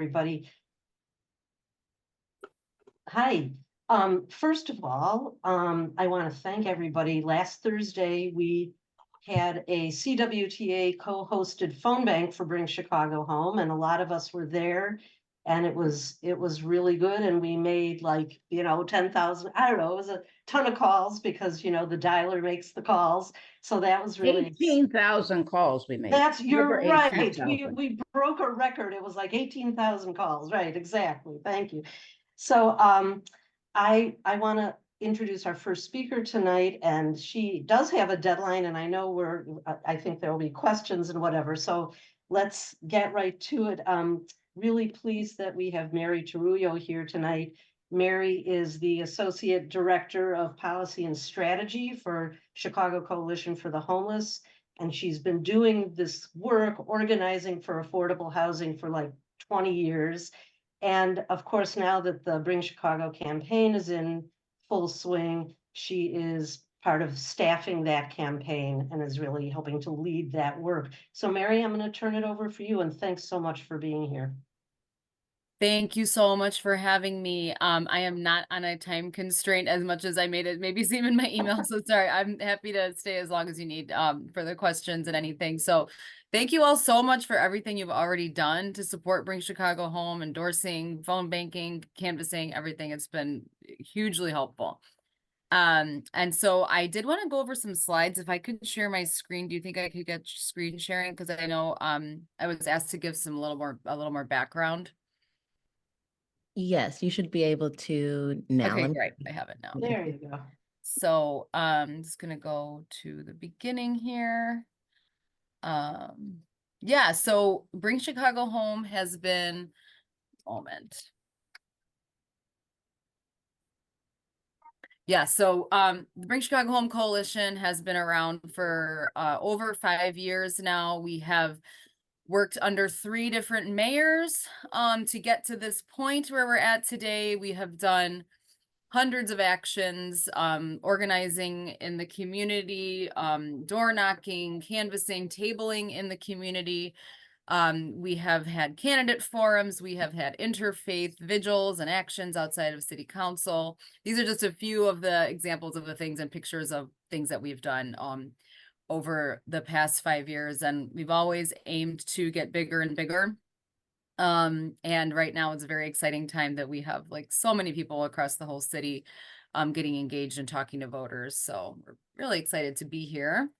everybody. Hi. First of all, I want to thank everybody. Last Thursday, we had a CWTA co-hosted phone bank for Bring Chicago Home, and a lot of us were there. And it was really good. And we made 10,000, I don't know, it was a ton of calls because the dialer makes the calls. So that was really 18,000 calls we made. you're Over right. We 18,000. we broke a record. It was like 18,000 calls. Right, exactly. Thank you. So I want to introduce our first speaker tonight, and she does have a deadline, and I know I think there will be questions and whatever. So let's get right to it. Really pleased that we have Mary Tarullo here tonight. Mary is the Associate Director of Policy and Strategy for Chicago Coalition for the Homeless. And she's been doing this work, organizing for affordable housing for like 20 years. And of course, now that the Bring Chicago campaign is in full swing, she is part of staffing that campaign and is really helping to lead that work. So Mary, I'm going to turn it over for you, and thanks so much for being here. Thank you so much for having me. I am not on a time constraint as much as I made it maybe seem in my email. So sorry, I'm happy to stay as long as you need for the questions and anything. So thank you all so much for everything you've already done to support Bring Chicago Home, endorsing, phone banking, canvassing, everything. It's been hugely helpful. And so I did want to go over some slides. If I could share my screen, do you think I could get screen sharing? Because I know I was asked to give a little more background. Yes, you should be able to now. Okay, great. I have it now. There you go. So I'm just gonna go to the beginning here. Yeah, so Bring Chicago Home has been, Yeah, so the Bring Chicago Home Coalition has been around for over 5 years now. We have worked under 3 different mayors to get to this point where we're at today. We have done hundreds of actions, organizing in the community, door knocking, canvassing, tabling in the community. We have had candidate forums. We have had interfaith vigils and actions outside of city council. These are just a few of the examples of the things and pictures of things that we've done over the past 5 years. And we've always aimed to get bigger and bigger. And right now it's a very exciting time that we have like so many people across the whole city getting engaged and talking to voters. So we're really excited to be here.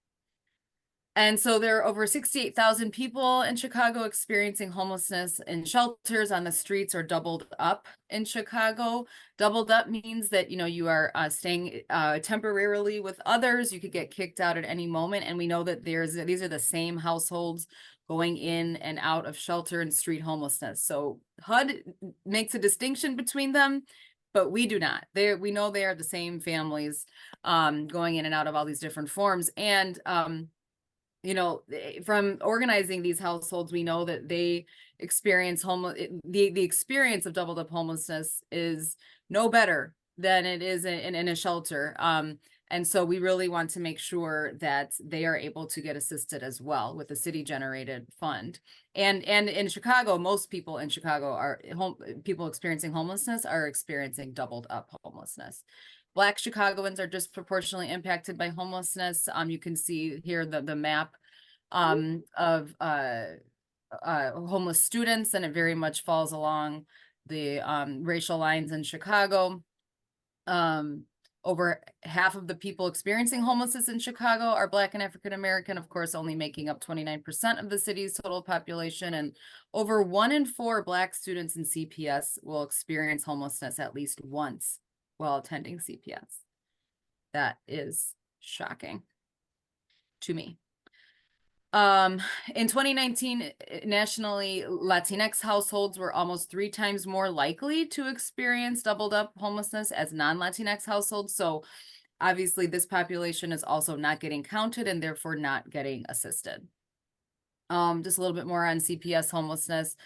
And so there are over 68,000 people in Chicago experiencing homelessness in shelters, on the streets, or doubled up in Chicago. Doubled up means that, you are staying temporarily with others. You could get kicked out at any moment. And we know that these are the same households going in and out of shelter and street homelessness. So HUD makes a distinction between them, but we do not. We know they are the same families going in and out of all these different forms. And from organizing these households, we know that they experience the experience of doubled up homelessness is no better than it is in a shelter. And so we really want to make sure that they are able to get assisted as well with the city generated fund. And in Chicago, most people in Chicago people experiencing homelessness are experiencing doubled up homelessness. Black Chicagoans are disproportionately impacted by homelessness. You can see here the map of homeless students, and it very much falls along the racial lines in Chicago. Over half of the people experiencing homelessness in Chicago are Black and African American, of course, only making up 29% of the city's total population. And over 1 in 4 Black students in CPS will experience homelessness at least once while attending CPS. That is shocking to me. In 2019, nationally, Latinx households were almost 3 times more likely to experience doubled up homelessness as non-Latinx households. So obviously this population is also not getting counted and therefore not getting assisted. Just a little bit more on CPS homelessness.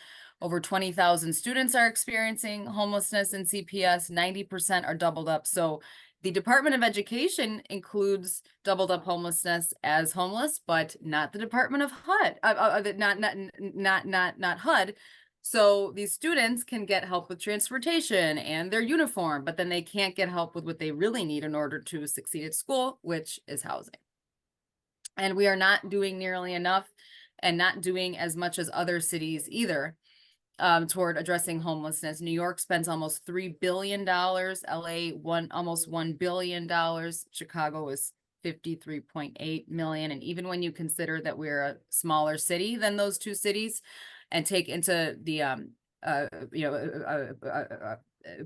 Over 20,000 students are experiencing homelessness in CPS. 90% are doubled up. So the Department of Education includes doubled up homelessness as homeless, but not the Department of HUD, not HUD. So these students can get help with transportation and their uniform, but then they can't get help with what they really need in order to succeed at school, which is housing. And we are not doing nearly enough and not doing as much as other cities either toward addressing homelessness. New York spends almost $3 billion. LA almost $1 billion. Chicago is 53.8 million. And even when you consider that we're a smaller city than those two cities and take into the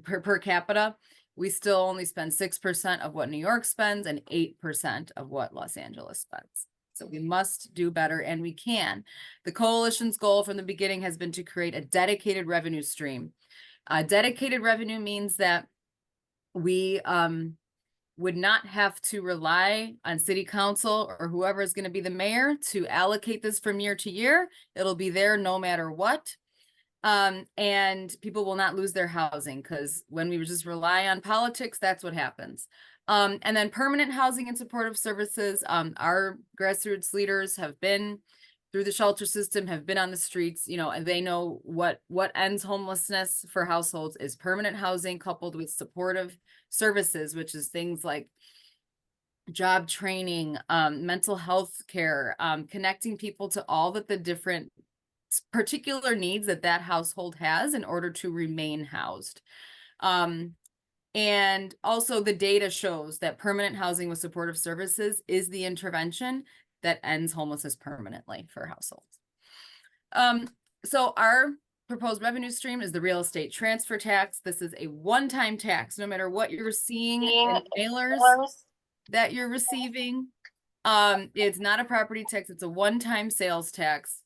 per capita, we still only spend 6% of what New York spends and 8% of what Los Angeles spends. So we must do better, and we can. The coalition's goal from the beginning has been to create a dedicated revenue stream. Dedicated revenue means that we would not have to rely on city council or whoever is going to be the mayor to allocate this from year to year. It'll be there no matter what. And people will not lose their housing, because when we just rely on politics, that's what happens. And then permanent housing and supportive services. Our grassroots leaders have been through the shelter system, have been on the streets, and they know what ends homelessness for households is permanent housing coupled with supportive services, which is things like job training, mental health care, connecting people to all the different particular needs that household has in order to remain housed. And also the data shows that permanent housing with supportive services is the intervention that ends homelessness permanently for households. So our proposed revenue stream is the real estate transfer tax. This is a one-time tax, no matter what you're seeing in mailers that you're receiving. It's not a property tax, it's a one-time sales tax.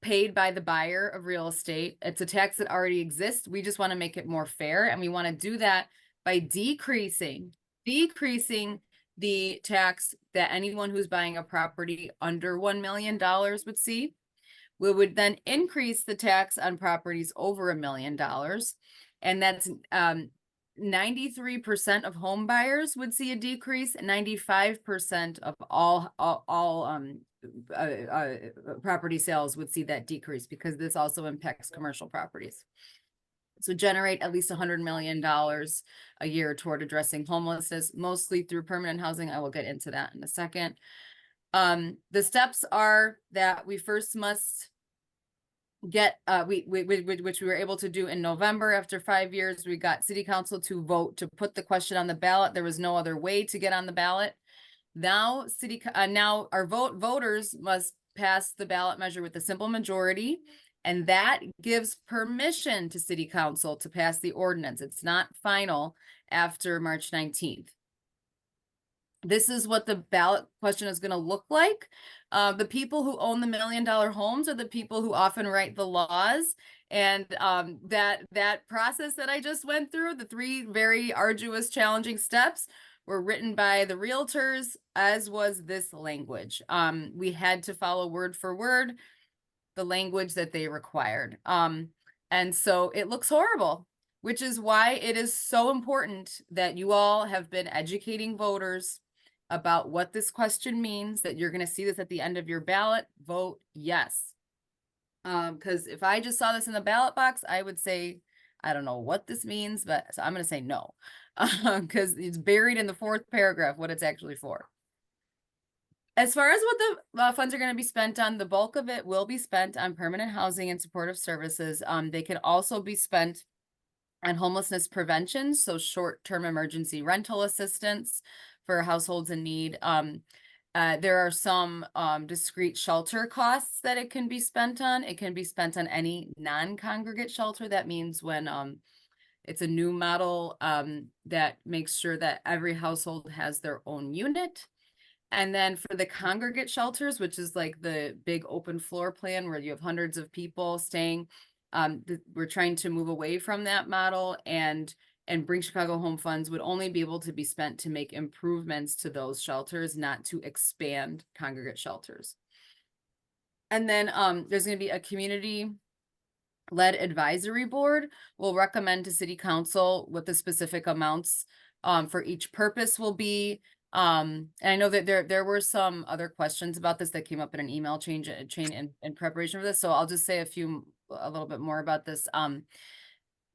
Paid by the buyer of real estate. It's a tax that already exists. We just want to make it more fair, and we want to do that by decreasing the tax that anyone who's buying a property under $1 million would see. We would then increase the tax on properties over $1 million, and that's 93% of home buyers would see a decrease, and 95% of all property sales would see that decrease, because this also impacts commercial properties. So generate at least $100 million a year toward addressing homelessness, mostly through permanent housing. I will get into that in a second. The steps are that we first must get which we were able to do in November. After 5 years, we got city council to vote to put the question on the ballot. There was no other way to get on the ballot. Now now our voters must pass the ballot measure with a simple majority, and that gives permission to city council to pass the ordinance. It's not final after March 19th. This is what the ballot question is going to look like. The people who own the $1 million homes are the people who often write the laws. And that process that I just went through, the 3 very arduous, challenging steps, were written by the realtors, as was this language. We had to follow word for word the language that they required. And so it looks horrible, which is why it is so important that you all have been educating voters about what this question means, that you're going to see this at the end of your ballot. Vote yes. Because if I just saw this in the ballot box, I would say, I don't know what this means, but so I'm going to say no, because it's buried in the 4th paragraph what it's actually for. As far as what the funds are going to be spent on, the bulk of it will be spent on permanent housing and supportive services. They can also be spent on homelessness prevention, so short-term emergency rental assistance for households in need. There are some discrete shelter costs that it can be spent on. It can be spent on any non-congregate shelter. That means when it's a new model that makes sure that every household has their own unit. And then for the congregate shelters, which is like the big open floor plan where you have hundreds of people staying, we're trying to move away from that model, and Bring Chicago Home funds would only be able to be spent to make improvements to those shelters, not to expand congregate shelters. And then there's going to be a community-led advisory board. Will recommend to city council what the specific amounts for each purpose will be. And I know that there were some other questions about this that came up in an email chain in preparation for this. So I'll just say a little bit more about this.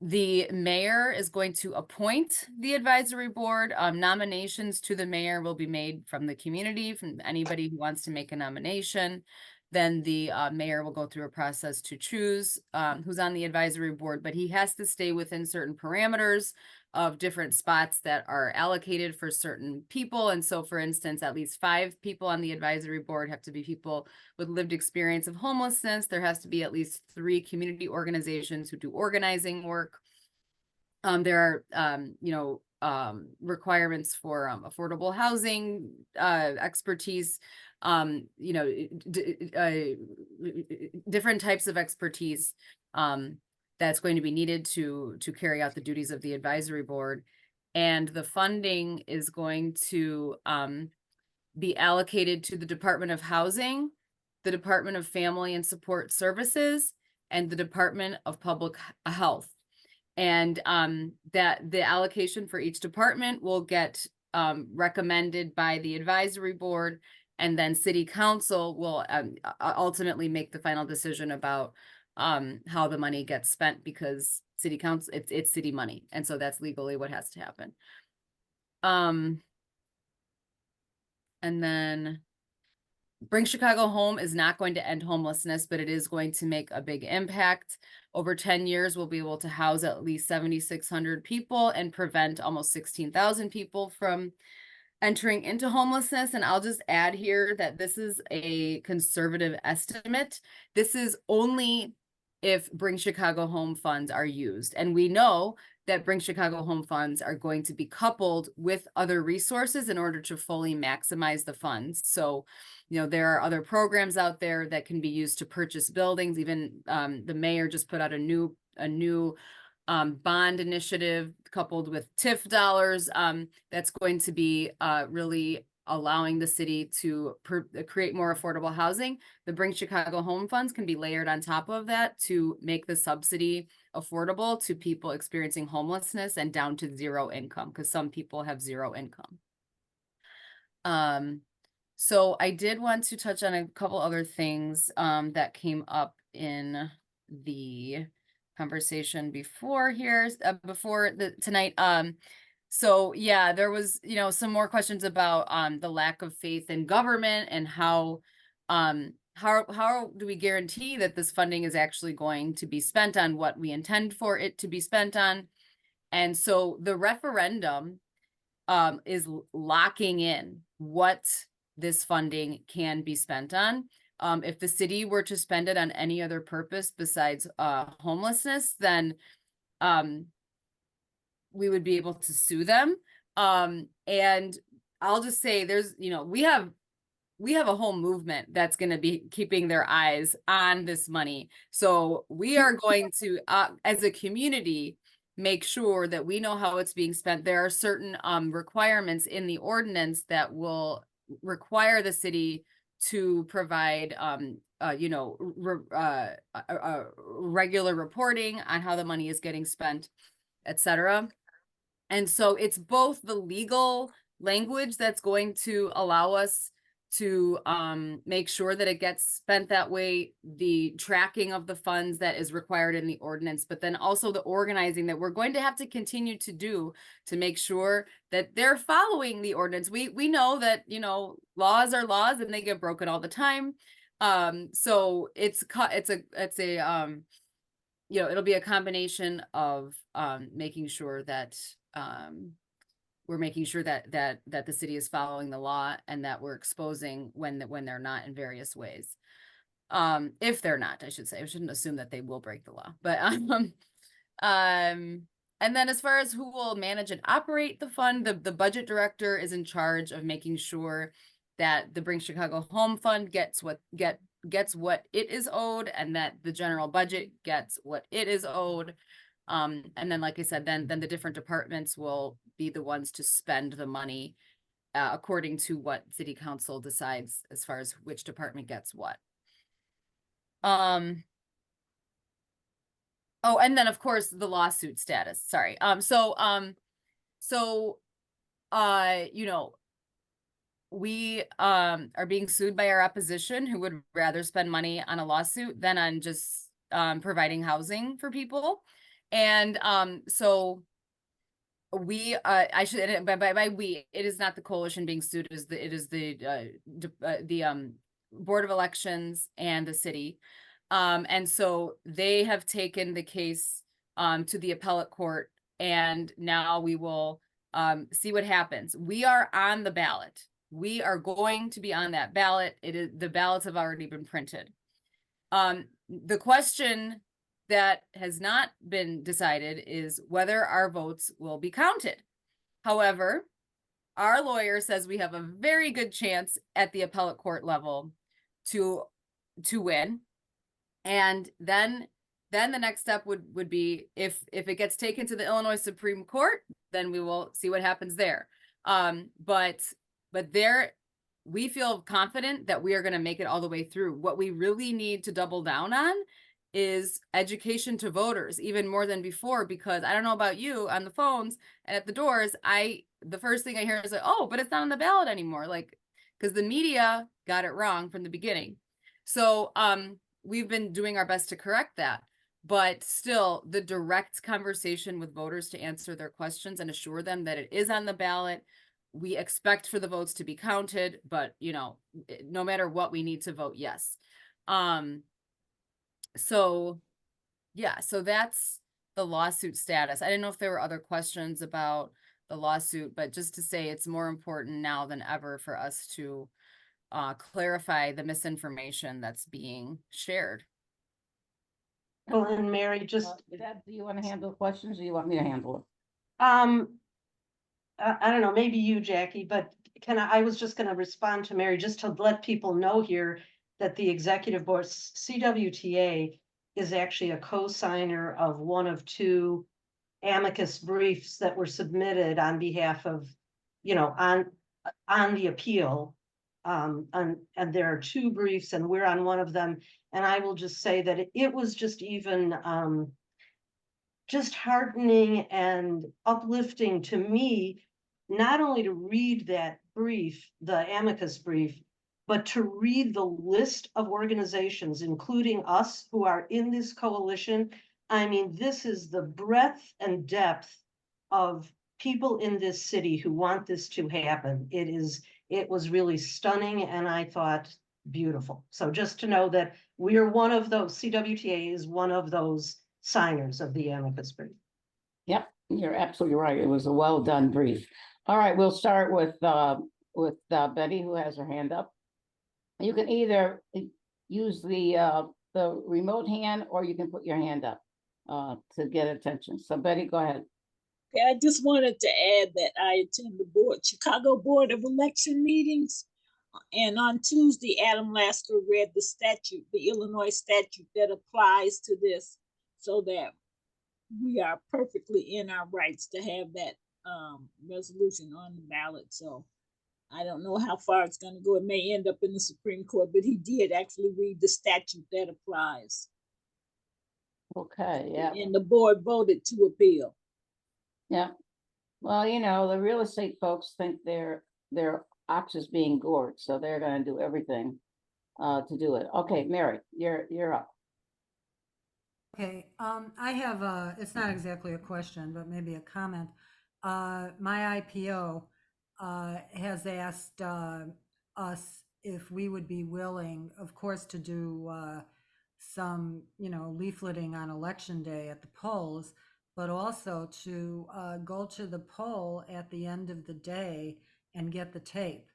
The mayor is going to appoint the advisory board. Nominations to the mayor will be made from the community, from anybody who wants to make a nomination. Then the mayor will go through a process to choose who's on the advisory board, but he has to stay within certain parameters of different spots that are allocated for certain people. And so, for instance, at least 5 people on the advisory board have to be people with lived experience of homelessness. There has to be at least 3 community organizations who do organizing work. There are, requirements for affordable housing expertise, different types of expertise that's going to be needed to carry out the duties of the advisory board. And the funding is going to be allocated to the Department of Housing, the Department of Family and Support Services, and the Department of Public Health. And that the allocation for each department will get recommended by the advisory board, and then city council will ultimately make the final decision about how the money gets spent, because city council, it's city money, and so that's legally what has to happen. And then Bring Chicago Home is not going to end homelessness, but it is going to make a big impact. Over 10 years, we'll be able to house at least 7,600 people and prevent almost 16,000 people from entering into homelessness. And I'll just add here that this is a conservative estimate. This is only if Bring Chicago Home funds are used. And we know that Bring Chicago Home funds are going to be coupled with other resources in order to fully maximize the funds. So, there are other programs out there that can be used to purchase buildings. Even the mayor just put out a new bond initiative coupled with TIF dollars that's going to be really allowing the city to create more affordable housing. The Bring Chicago Home funds can be layered on top of that to make the subsidy affordable to people experiencing homelessness and down to 0 income, because some people have 0 income. So I did want to touch on a couple other things that came up in the conversation before here, tonight. So yeah, there was, some more questions about the lack of faith in government and how do we guarantee that this funding is actually going to be spent on what we intend for it to be spent on. And so the referendum is locking in what this funding can be spent on. If the city were to spend it on any other purpose besides homelessness, then we would be able to sue them. And I'll just say there's, we have a whole movement that's going to be keeping their eyes on this money. So we are going to, as a community, make sure that we know how it's being spent. There are certain requirements in the ordinance that will require the city to provide regular reporting on how the money is getting spent, etc. And so it's both the legal language that's going to allow us to make sure that it gets spent that way, the tracking of the funds that is required in the ordinance, but then also the organizing that we're going to have to continue to do to make sure that they're following the ordinance. We know that, laws are laws and they get broken all the time. So it'll be a combination of making sure that we're making sure that the city is following the law, and that we're exposing when they're not in various ways. If they're not, I should say. I shouldn't assume that they will break the law. But and then as far as who will manage and operate the fund, the budget director is in charge of making sure that the Bring Chicago Home Fund gets what it is owed, and that the general budget gets what it is owed. And then, like I said, then the different departments will be the ones to spend the money according to what city council decides as far as which department gets what. Oh, and then of course the lawsuit status. Sorry. we are being sued by our opposition, who would rather spend money on a lawsuit than on just providing housing for people. And so we I should, and by we, it is not the coalition being sued, it is the Board of Elections and the city. And so they have taken the case to the appellate court, and now we will see what happens. We are on the ballot. We are going to be on that ballot. The ballots have already been printed. The question that has not been decided is whether our votes will be counted. However, our lawyer says we have a very good chance at the appellate court level to win. And then the next step would be, if it gets taken to the Illinois Supreme Court, then we will see what happens there. But there, we feel confident that we are going to make it all the way through. What we really need to double down on is education to voters, even more than before, because I don't know about you, on the phones and at the doors, the first thing I hear is like, oh, but it's not on the ballot anymore. Like, because the media got it wrong from the beginning. So we've been doing our best to correct that. But still, the direct conversation with voters to answer their questions and assure them that it is on the ballot. We expect for the votes to be counted, but no matter what, we need to vote yes. So yeah, so that's the lawsuit status. I didn't know if there were other questions about the lawsuit, but just to say, it's more important now than ever for us to clarify the misinformation that's being shared. Well, and Mary, just, Deb, do you want to handle questions, or you want me to handle it? I don't know, maybe you, Jackie, but I was just gonna respond to Mary, just to let people know here that the executive board, CWTA, is actually a co-signer of one of two amicus briefs that were submitted on behalf of, on the appeal. And there are two briefs, and we're on one of them. And I will just say that it was just even just heartening and uplifting to me, not only to read that brief, the amicus brief, but to read the list of organizations, including us, who are in this coalition. I mean, this is the breadth and depth of people in this city who want this to happen. It was really stunning, and I thought beautiful. So just to know that we are one of those, CWTA is one of those signers of the amicus brief. Yep, you're absolutely right. It was a well done brief. All right, we'll start with Betty, who has her hand up. You can either use the remote hand, or you can put your hand up to get attention. So Betty, go ahead. Okay, I just wanted to add that I attend the Chicago Board of Election meetings. And on Tuesday, Adam Lasker read the Illinois statute that applies to this, so that we are perfectly in our rights to have that resolution on the ballot. So I don't know how far it's going to go. It may end up in the Supreme Court, but he did actually read the statute that applies. Okay, yeah. And the board voted to appeal. Yeah. Well, the real estate folks think their ox is being gored, so they're going to do everything to do it. Okay, Mary, you're up. Okay, I have it's not exactly a question, but maybe a comment. My IPO has asked us if we would be willing, of course, to do some, leafleting on election day at the polls, but also to go to the poll at the end of the day and get the tape,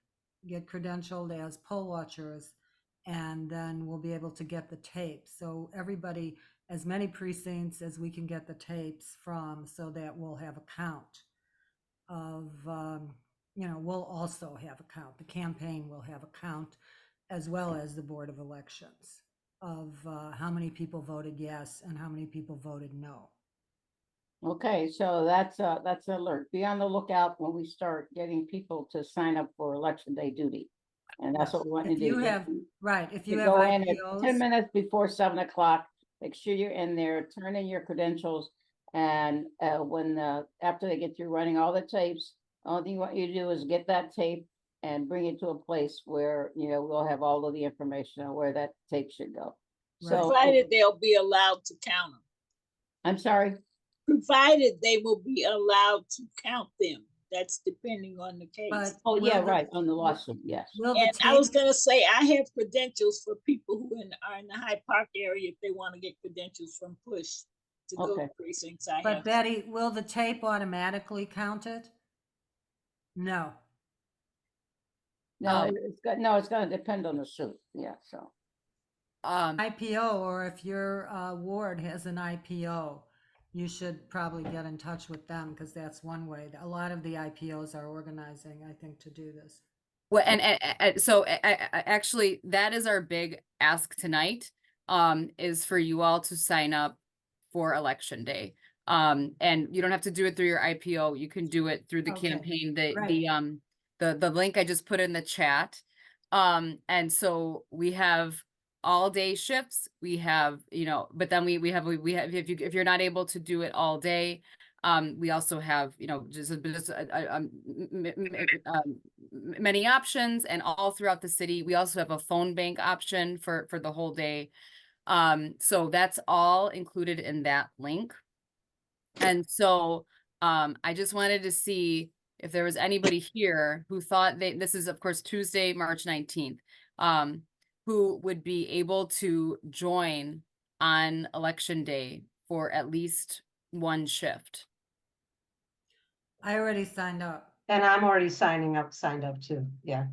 get credentialed as poll watchers, and then we'll be able to get the tape. So everybody, as many precincts as we can get the tapes from, so that we'll have a count of, we'll also have a count. The campaign will have a count, as well as the Board of Elections, of how many people voted yes and how many people voted no. Okay, so that's an alert. Be on the lookout when we start getting people to sign up for election day duty. And that's what we want you to do. If you have go in at IPOs, 10 minutes before 7 o'clock, make sure you're in there, turn in your credentials. And after they get through running all the tapes, the only thing you want you to do is get that tape and bring it to a place where, you know, we'll have all of the information on where that tape should go. Right. So, Provided they'll be allowed to count them. I'm sorry. Provided they will be allowed to count them. That's depending on the case. But Oh, yeah, will the- right, on the lawsuit, yes. Will the And I was tape, gonna say, I have credentials for people who are in the Hyde Park area if they want to get credentials from Push to go Okay. to precincts. I but have. Betty, will the tape automatically count it? No. No, Um, it's gonna depend on the suit, yeah, so. IPO, or if your ward has an IPO, you should probably get in touch with them, because that's one way. A lot of the IPOs are organizing, I think, to do this. Well, and so actually, that is our big ask tonight, is for you all to sign up for election day. And you don't have to do it through your IPO. You can do it through the Okay, campaign, great. the link I just put in the chat. And so we have all day shifts. We have, you know, but then we have, if you're not able to do it all day, we also have, you know, just many options, and all throughout the city. We also have a phone bank option for the whole day. So that's all included in that link. And so I just wanted to see if there was anybody here who thought this is, of course, Tuesday, March 19th, who would be able to join on election day for at least one shift. I already signed up. And I'm already signed up too, yeah.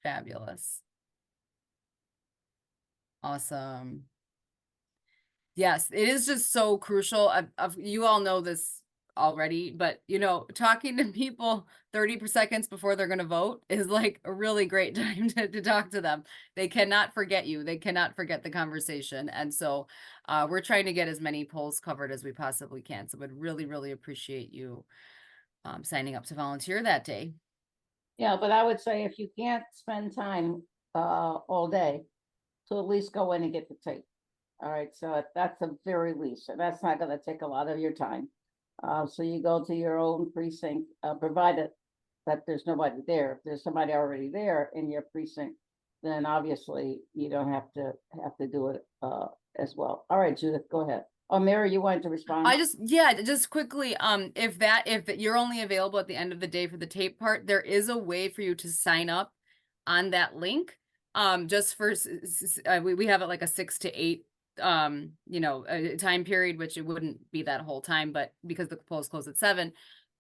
Fabulous. Awesome. Yes, it is just so crucial. You all know this already, but you know, talking to people 30 seconds before they're going to vote is like a really great time to talk to them. They cannot forget you. They cannot forget the conversation. And so we're trying to get as many polls covered as we possibly can. So we'd really, really appreciate you signing up to volunteer that day. Yeah, but I would say if you can't spend time all day, to at least go in and get the tape. All right, so that's the very least, and that's not gonna take a lot of your time. So you go to your own precinct, provided that there's nobody there. If there's somebody already there in your precinct, then obviously you don't have to do it as well. All right, Judith, go ahead. Oh, Mary, you wanted to respond? Just quickly, if you're only available at the end of the day for the tape part, there is a way for you to sign up on that link. Just for we have it like a 6 to 8 you know, time period, which it wouldn't be that whole time, but because the polls close at 7.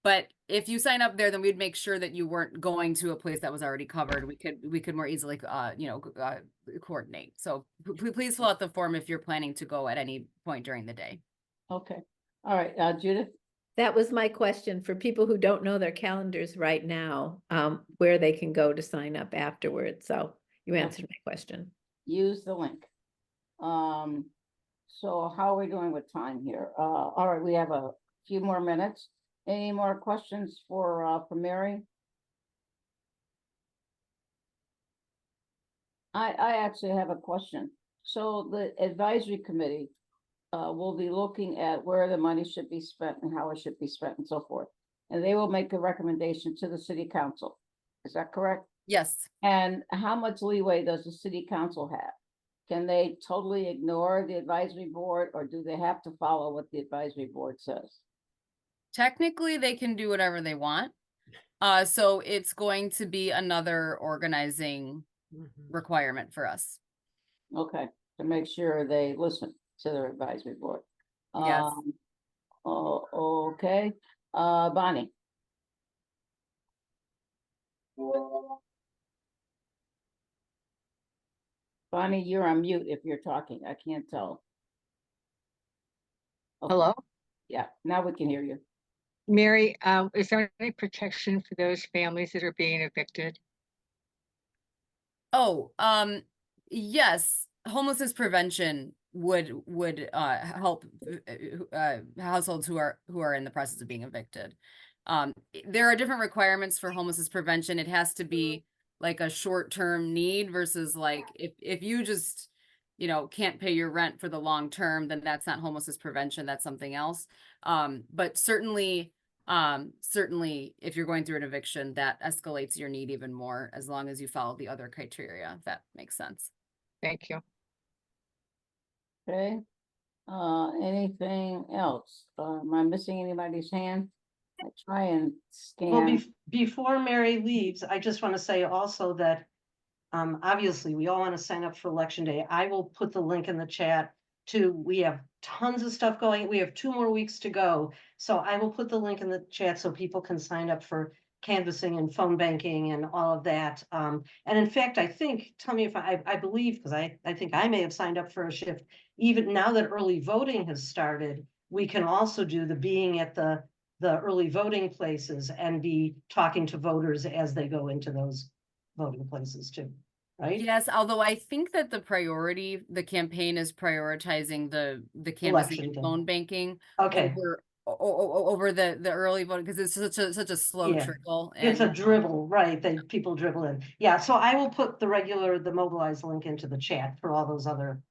But if you sign up there, then we'd make sure that you weren't going to a place that was already covered. We could more easily you know, coordinate. So please fill out the form if you're planning to go at any point during the day. Okay. All right, Judith. That was my question for people who don't know their calendars right now, where they can go to sign up afterwards. So you answered my question. Use the link. So how are we doing with time here? All right, we have a few more minutes. Any more questions for Mary? I actually have a question. So the advisory committee will be looking at where the money should be spent and how it should be spent and so forth. And they will make a recommendation to the city council. Is that correct? Yes. And how much leeway does the city council have? Can they totally ignore the advisory board, or do they have to follow what the advisory board says? Technically, they can do whatever they want. So it's going to be another organizing requirement for us. Okay, to make sure they listen to their advisory board. Yes. Okay, Bonnie. Bonnie, you're on mute if you're talking. I can't tell. Okay. Hello, Yeah, now we can hear you. Mary, is there any protection for those families that are being evicted? Oh, yes, homelessness prevention would help households who are in the process of being evicted. There are different requirements for homelessness prevention. It has to be like a short-term need versus like if you just, you know, can't pay your rent for the long term, then that's not homelessness prevention, that's something else. But certainly Certainly if you're going through an eviction, that escalates your need even more as long as you follow the other criteria, if that makes sense. Thank you. Okay, anything else? Am I missing anybody's hand? I try and Well, scan. before Mary leaves, I just want to say also that obviously, we all want to sign up for Election Day. I will put the link in the chat to, we have tons of stuff going. We have 2 more weeks to go. So I will put the link in the chat so people can sign up for canvassing and phone banking and all of that. And in fact, I think, tell me if I believe, because I think I may have signed up for a shift. Even now that early voting has started, we can also do the being at the early voting places and be talking to voters as they go into those voting places too, right? Yes, although I think that the campaign is prioritizing the canvassing Election and day. phone banking Okay, over the early voting, because it's such a slow Yeah. trickle. it's a And dribble, right? People dribble in. Yeah, so I will put the mobilized link into the chat for all those other.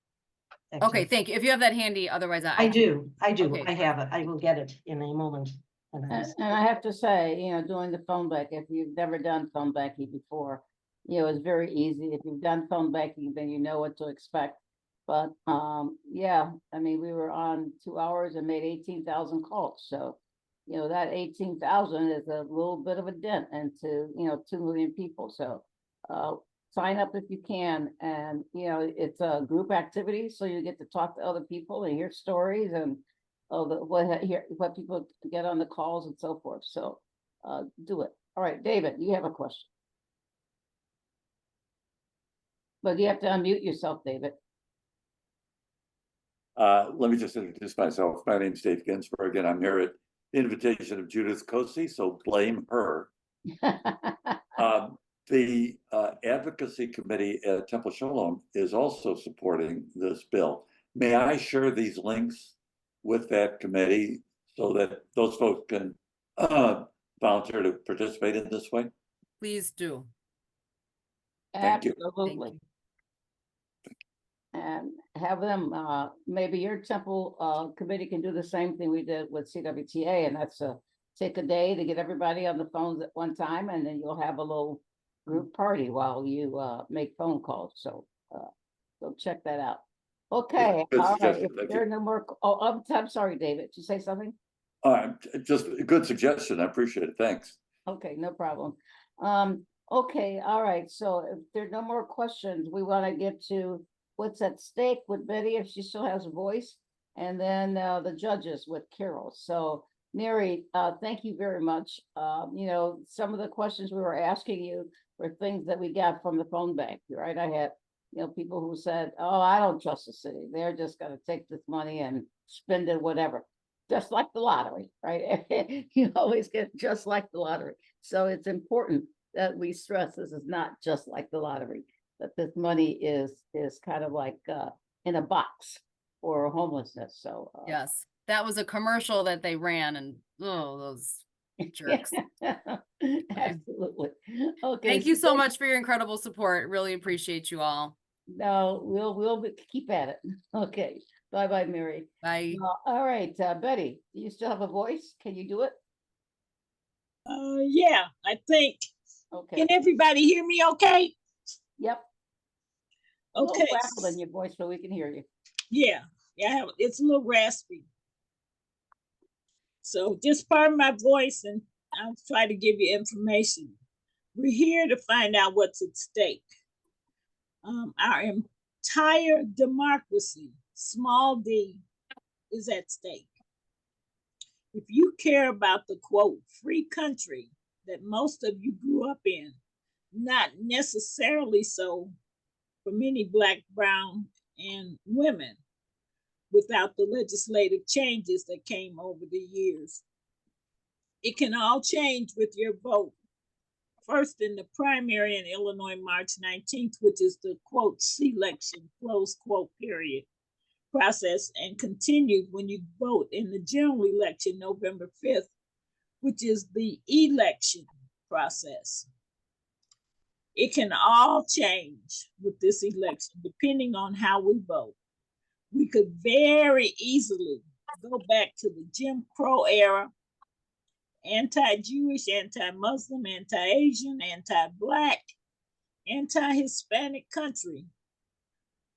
okay, activities. thank you. If you have that handy, otherwise I do, Okay, I have it. I will get it in a moment. And I have to say, doing the phone bank, if you've never done phone banking before, it's very easy. If you've done phone banking, then you know what to expect. But yeah, I mean, we were on 2 hours and made 18,000 calls. So, that 18,000 is a little bit of a dent into, 2 million people. So sign up if you can. And, it's a group activity. So you get to talk to other people and hear stories and what people get on the calls and so forth. So do it. All right, David, you have a question. But you have to unmute yourself, David. Let me just introduce myself. My name is Dave Ginsburg, and I'm here at the invitation of Judith Cosi, so blame her. The advocacy committee at Temple Shalom is also supporting this bill. May I share these links with that committee so that those folks can volunteer to participate in this way? please do. Thank you. Absolutely. And have them, maybe your Temple committee can do the same thing we did with CWTA, and that's take a day to get everybody on the phones at one time, and then you'll have a little group party while you make phone calls. So go check that out. Okay, Good all right. suggestion. If Thank there are you. no more, I'm sorry, David, did you say something? Just a good suggestion. I appreciate it. Thanks. Okay, no problem. Okay, all right. So if there are no more questions, we want to get to what's at stake with Betty if she still has a voice, and then the judges with Carole. So Mary, thank you very much. Some of the questions we were asking you were things that we got from the phone bank, right? I had, people who said, oh, I don't trust the city. They're just going to take this money and spend it, whatever. Just like the lottery, right? You always get just like the lottery. So it's important that we stress this is not just like the lottery, that this money is kind of like in a box for homelessness. So Yes, that was a commercial that they ran, and those jerks. absolutely. Okay. Thank you so much for your incredible support. Really appreciate you all. No, we'll keep at it. Okay. Bye, Mary. Bye. All right, Betty, do you still have a voice? Can you do it? Yeah, I think. Okay. Can everybody hear me okay? Yep. Okay. A little rattle in your voice so we can hear you. Yeah, it's a little raspy. So just pardon my voice and I'll try to give you information. We're here to find out what's at stake. Our entire democracy, small d, is at stake. If you care about the quote, free country that most of you grew up in, not necessarily so for many Black, brown, and women without the legislative changes that came over the years. It can all change with your vote. First in the primary in Illinois, March 19th, which is the quote, selection, close quote, period, process, and continued when you vote in the general election, November 5th, which is the election process. It can all change with this election, depending on how we vote. We could very easily go back to the Jim Crow era anti-Jewish, anti-Muslim, anti-Asian, anti-Black, anti-Hispanic country,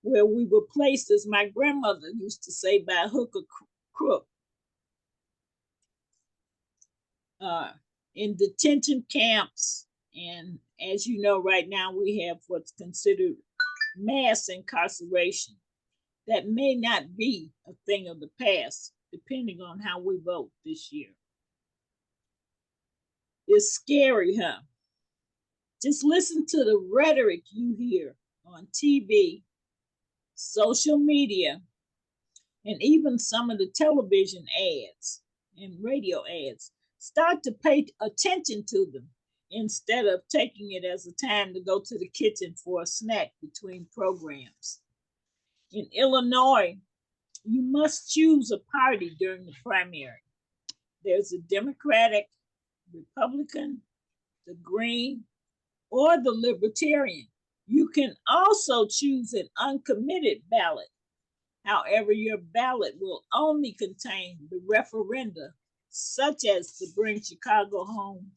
where we were placed, as my grandmother used to say, by hook or crook, in detention camps. And as you know, right now we have what's considered mass incarceration. That may not be a thing of the past, depending on how we vote this year. It's scary, huh? Just listen to the rhetoric you hear on TV, social media, and even some of the television ads and radio ads. Start to pay attention to them instead of taking it as a time to go to the kitchen for a snack between programs. In Illinois, you must choose a party during the primary. There's a Democratic, Republican, the Green, or the Libertarian. You can also choose an uncommitted ballot. However, your ballot will only contain the referenda, such as the Bring Chicago Home,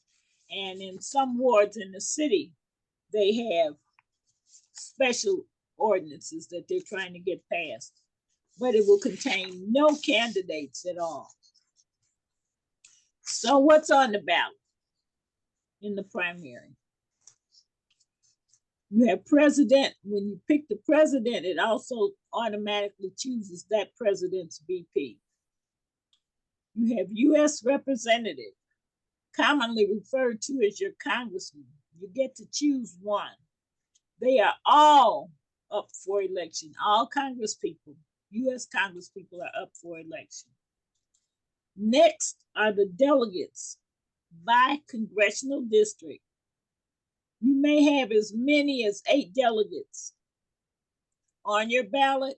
and in some wards in the city, they have special ordinances that they're trying to get passed, but it will contain no candidates at all. So what's on the ballot in the primary? You have president. When you pick the president, it also automatically chooses that president's VP. You have U.S. representative, commonly referred to as your congressman. You get to choose one. They are all up for election. All Congress people, U.S. Congress people are up for election. Next are the delegates by congressional district. You may have as many as 8 delegates on your ballot.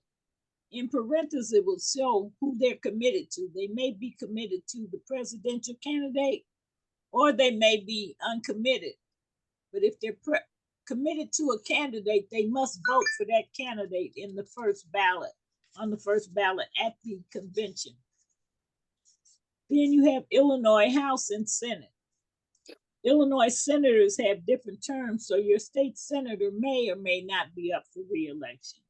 In parentheses, it will show who they're committed to. They may be committed to the presidential candidate, or they may be uncommitted. But if they're committed to a candidate, they must vote for that candidate in the first ballot, on the first ballot at the convention. Then you have Illinois House and Senate. Illinois senators have different terms, so your state senator may or may not be up for re-election.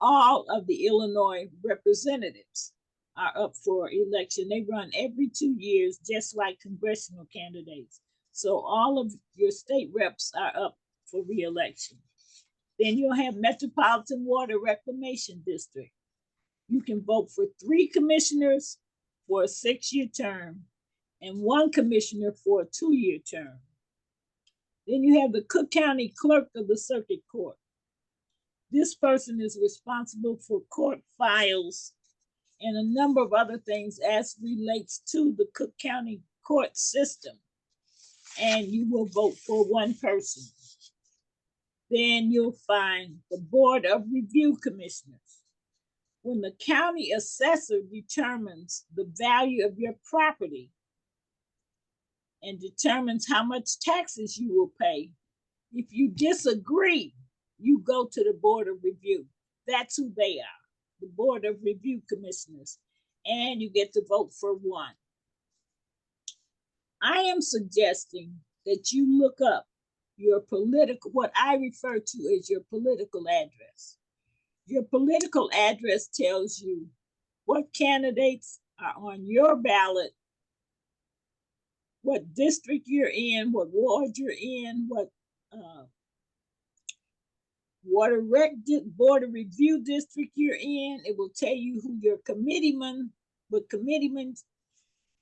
All of the Illinois representatives are up for election. They run every 2 years, just like congressional candidates. So all of your state reps are up for re-election. Then you'll have Metropolitan Water Reclamation District. You can vote for 3 commissioners for a 6-year term and 1 commissioner for a 2-year term. Then you have the Cook County Clerk of the Circuit Court. This person is responsible for court files and a number of other things as relates to the Cook County court system. And you will vote for 1 person. Then you'll find the Board of Review Commissioners. When the county assessor determines the value of your property and determines how much taxes you will pay, if you disagree, you go to the Board of Review. That's who they are, the Board of Review Commissioners, and you get to vote for 1. I am suggesting that you look up your political, what I refer to as your political address. Your political address tells you what candidates are on your ballot, what district you're in, what ward you're in, what Board of Review district you're in. It will tell you who your committeeman, what committeeman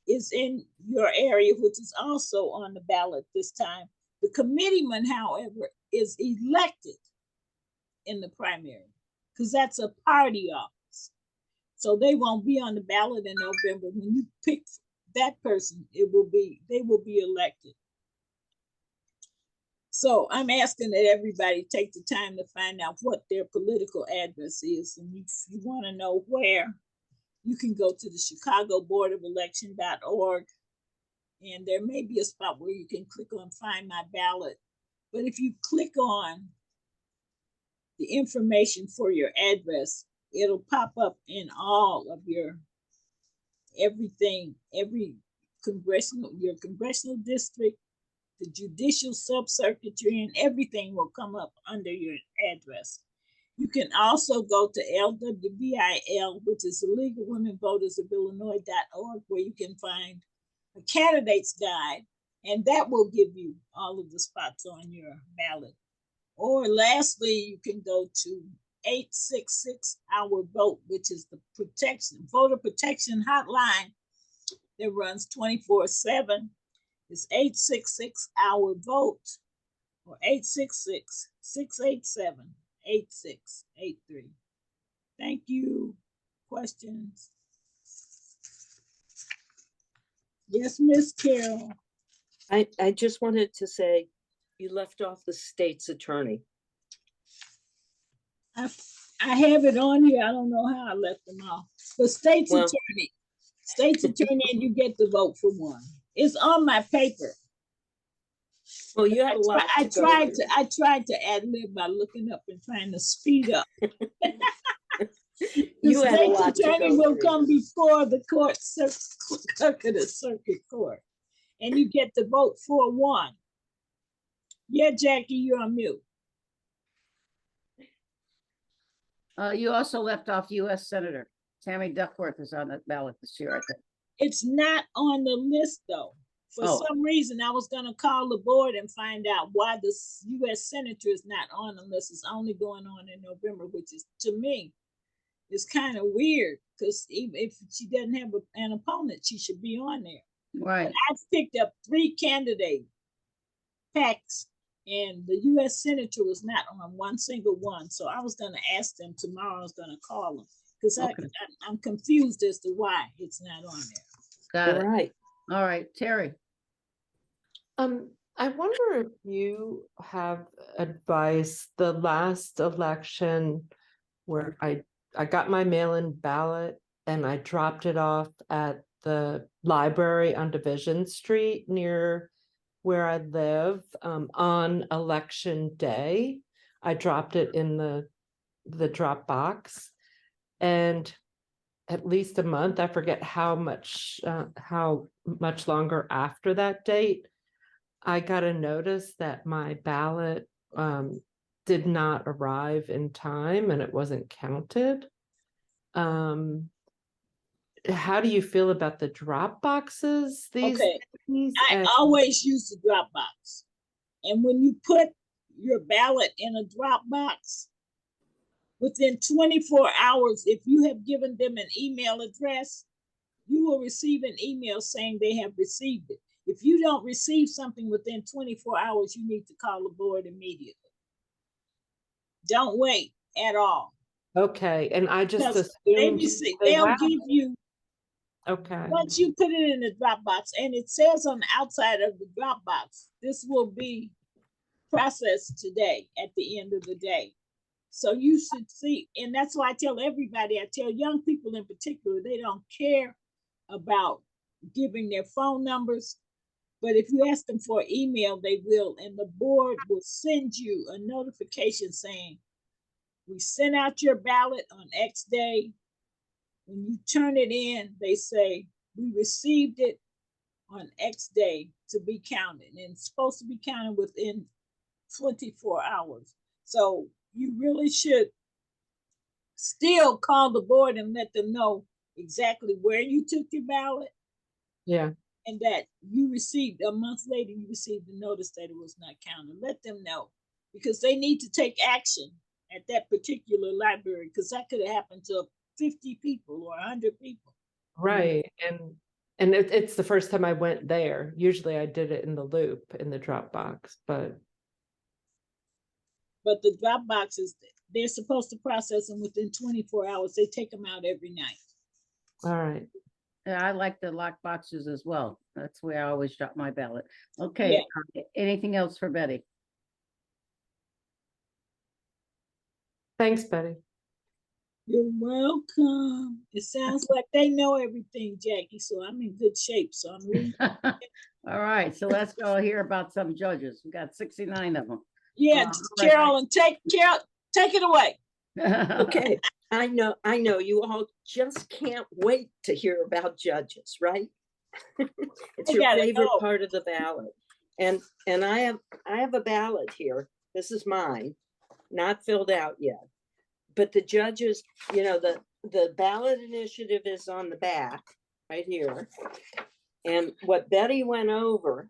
is in your area, which is also on the ballot this time. The committeeman, however, is elected in the primary because that's a party office. So they won't be on the ballot in November. When you pick that person, they will be elected. So I'm asking that everybody take the time to find out what their political address is. And if you want to know where, you can go to the Chicago Board of Election.org. And there may be a spot where you can click on Find My Ballot. But if you click on the information for your address, it'll pop up in all of your everything, every your congressional district, the judicial sub-circuit you're in, everything will come up under your address. You can also go to LWVIL, which is the League of Women Voters of Illinois.org, where you can find a candidate's guide, and that will give you all of the spots on your ballot. Or lastly, you can go to 866 Our Vote, which is the voter protection hotline that runs 24/7. It's 866 Our Vote, or 866-687-8683. Thank you. Questions? Yes, Miss Carole. I just wanted to say, you left off the state's attorney. I have it on here. I don't know how I left them off. But state's attorney, and you get to vote for one. It's on my paper. Well, you had a lot I to go tried through. I tried to ad-lib by looking up and trying to speed up. You The had a state's lot to attorney go will through. come before the circuit court, and you get to vote for one. Yeah, Jackie, you're on mute. You also left off US Senator. Tammy Duckworth is on the ballot this year, I think. It's not on the list though. For some reason, I was gonna call the board and find out why the US Senator is not on the list. It's only going on in November, which is, to me, is kind of weird, because even if she doesn't have an opponent, she should be on there. Right. I've picked up 3 candidate packs, and the US Senator was not on one single one. So I was gonna ask them tomorrow. I was gonna call them, because I'm confused as to why it's not on there. Got it. Right. All right, Terry. I wonder if you have advice. The last election where I got my mail-in ballot and I dropped it off at the library on Division Street near where I live, on election day. I dropped it in the drop box, and at least a month, I forget how much longer after that date, I got a notice that my ballot did not arrive in time and it wasn't counted. How do you feel about the drop boxes these days? I always use the drop box. And when you put your ballot in a drop box, within 24 hours, if you have given them an email address, you will receive an email saying they have received it. If you don't receive something within 24 hours, you need to call the board immediately. Don't wait at all. Okay, and I just assumed they'll give you, okay. once you put it in the drop box, and it says on the outside of the drop box, this will be processed today at the end of the day. So you should see, and that's why I tell everybody, I tell young people in particular, they don't care about giving their phone numbers, but if you ask them for an email, they will, and the board will send you a notification saying, we sent out your ballot on X day. When you turn it in, they say, we received it on X day to be counted, and it's supposed to be counted within 24 hours. So you really should still call the board and let them know exactly where you took your ballot. Yeah. And that you received, a month later, you received a notice that it was not counted. Let them know, because they need to take action at that particular library, because that could have happened to 50 people or 100 people. Right. And it's the first time I went there. Usually I did it in the loop in the drop box, but the drop boxes, they're supposed to process them within 24 hours. They take them out every night. all right. Yeah, I like the lock boxes as well. That's where I always drop my ballot. Okay, anything else for Betty? Thanks, Betty. You're welcome. It sounds like they know everything, Jackie, so I'm in good shape. So I'm really All right, so let's go hear about some judges. We got 69 of them. yeah, Carole, and take it away. Okay, I know you all just can't wait to hear about judges, right? It's I your gotta favorite go. part of the ballot. And I have a ballot here. This is mine, not filled out yet. But the judges, you know, the ballot initiative is on the back right here. And what Betty went over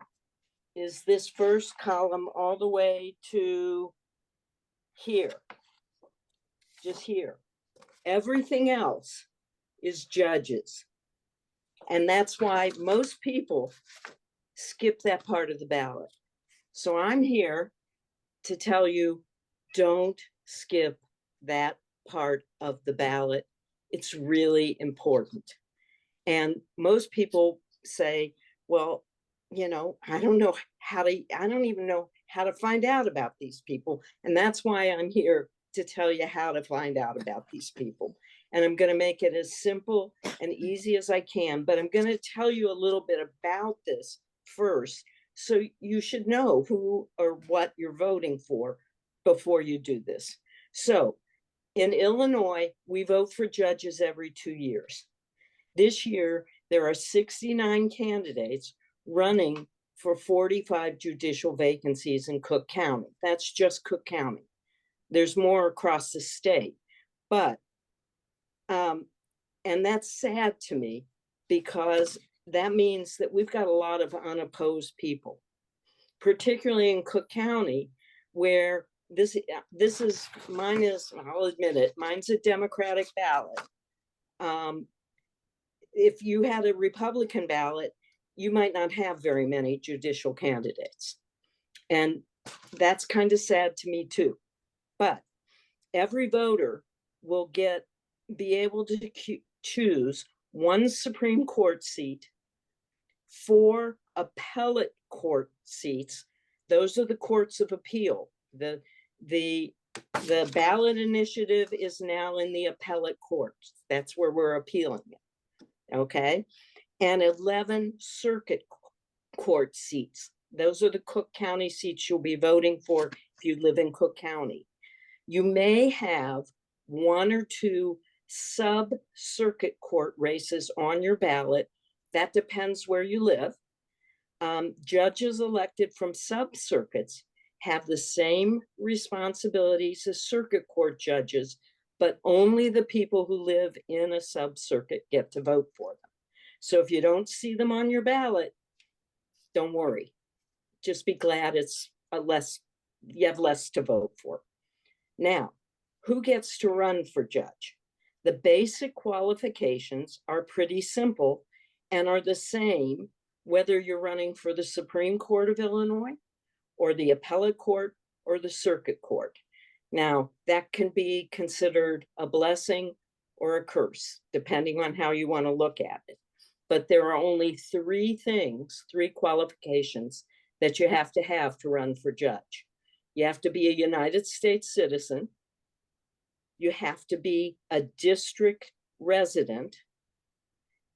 is this first column all the way to here, just here. Everything else is judges. And that's why most people skip that part of the ballot. So I'm here to tell you, don't skip that part of the ballot. It's really important. And most people say, well, you know, I don't even know how to find out about these people. And that's why I'm here to tell you how to find out about these people. And I'm going to make it as simple and easy as I can, but I'm going to tell you a little bit about this first, so you should know who or what you're voting for before you do this. So in Illinois, we vote for judges every 2 years. This year, there are 69 candidates running for 45 judicial vacancies in Cook County. That's just Cook County. There's more across the state, but and that's sad to me, because that means that we've got a lot of unopposed people, particularly in Cook County, where this is, mine is, I'll admit it, mine's a Democratic ballot. If you had a Republican ballot, you might not have very many judicial candidates. And that's kind of sad to me too. But every voter will be able to choose one Supreme Court seat, 4 appellate court seats. Those are the courts of appeal. The ballot initiative is now in the appellate courts. That's where we're appealing it. Okay. And 11 circuit court seats. Those are the Cook County seats you'll be voting for if you live in Cook County. You may have 1 or 2 sub-circuit court races on your ballot. That depends where you live. Judges elected from sub-circuits have the same responsibilities as circuit court judges, but only the people who live in a sub-circuit get to vote for them. So if you don't see them on your ballot, don't worry. Just be glad it's you have less to vote for. Now, who gets to run for judge? The basic qualifications are pretty simple and are the same whether you're running for the Supreme Court of Illinois or the appellate court or the circuit court. Now, that can be considered a blessing or a curse, depending on how you want to look at it. But there are only 3 qualifications that you have to run for judge. You have to be a United States citizen. You have to be a district resident,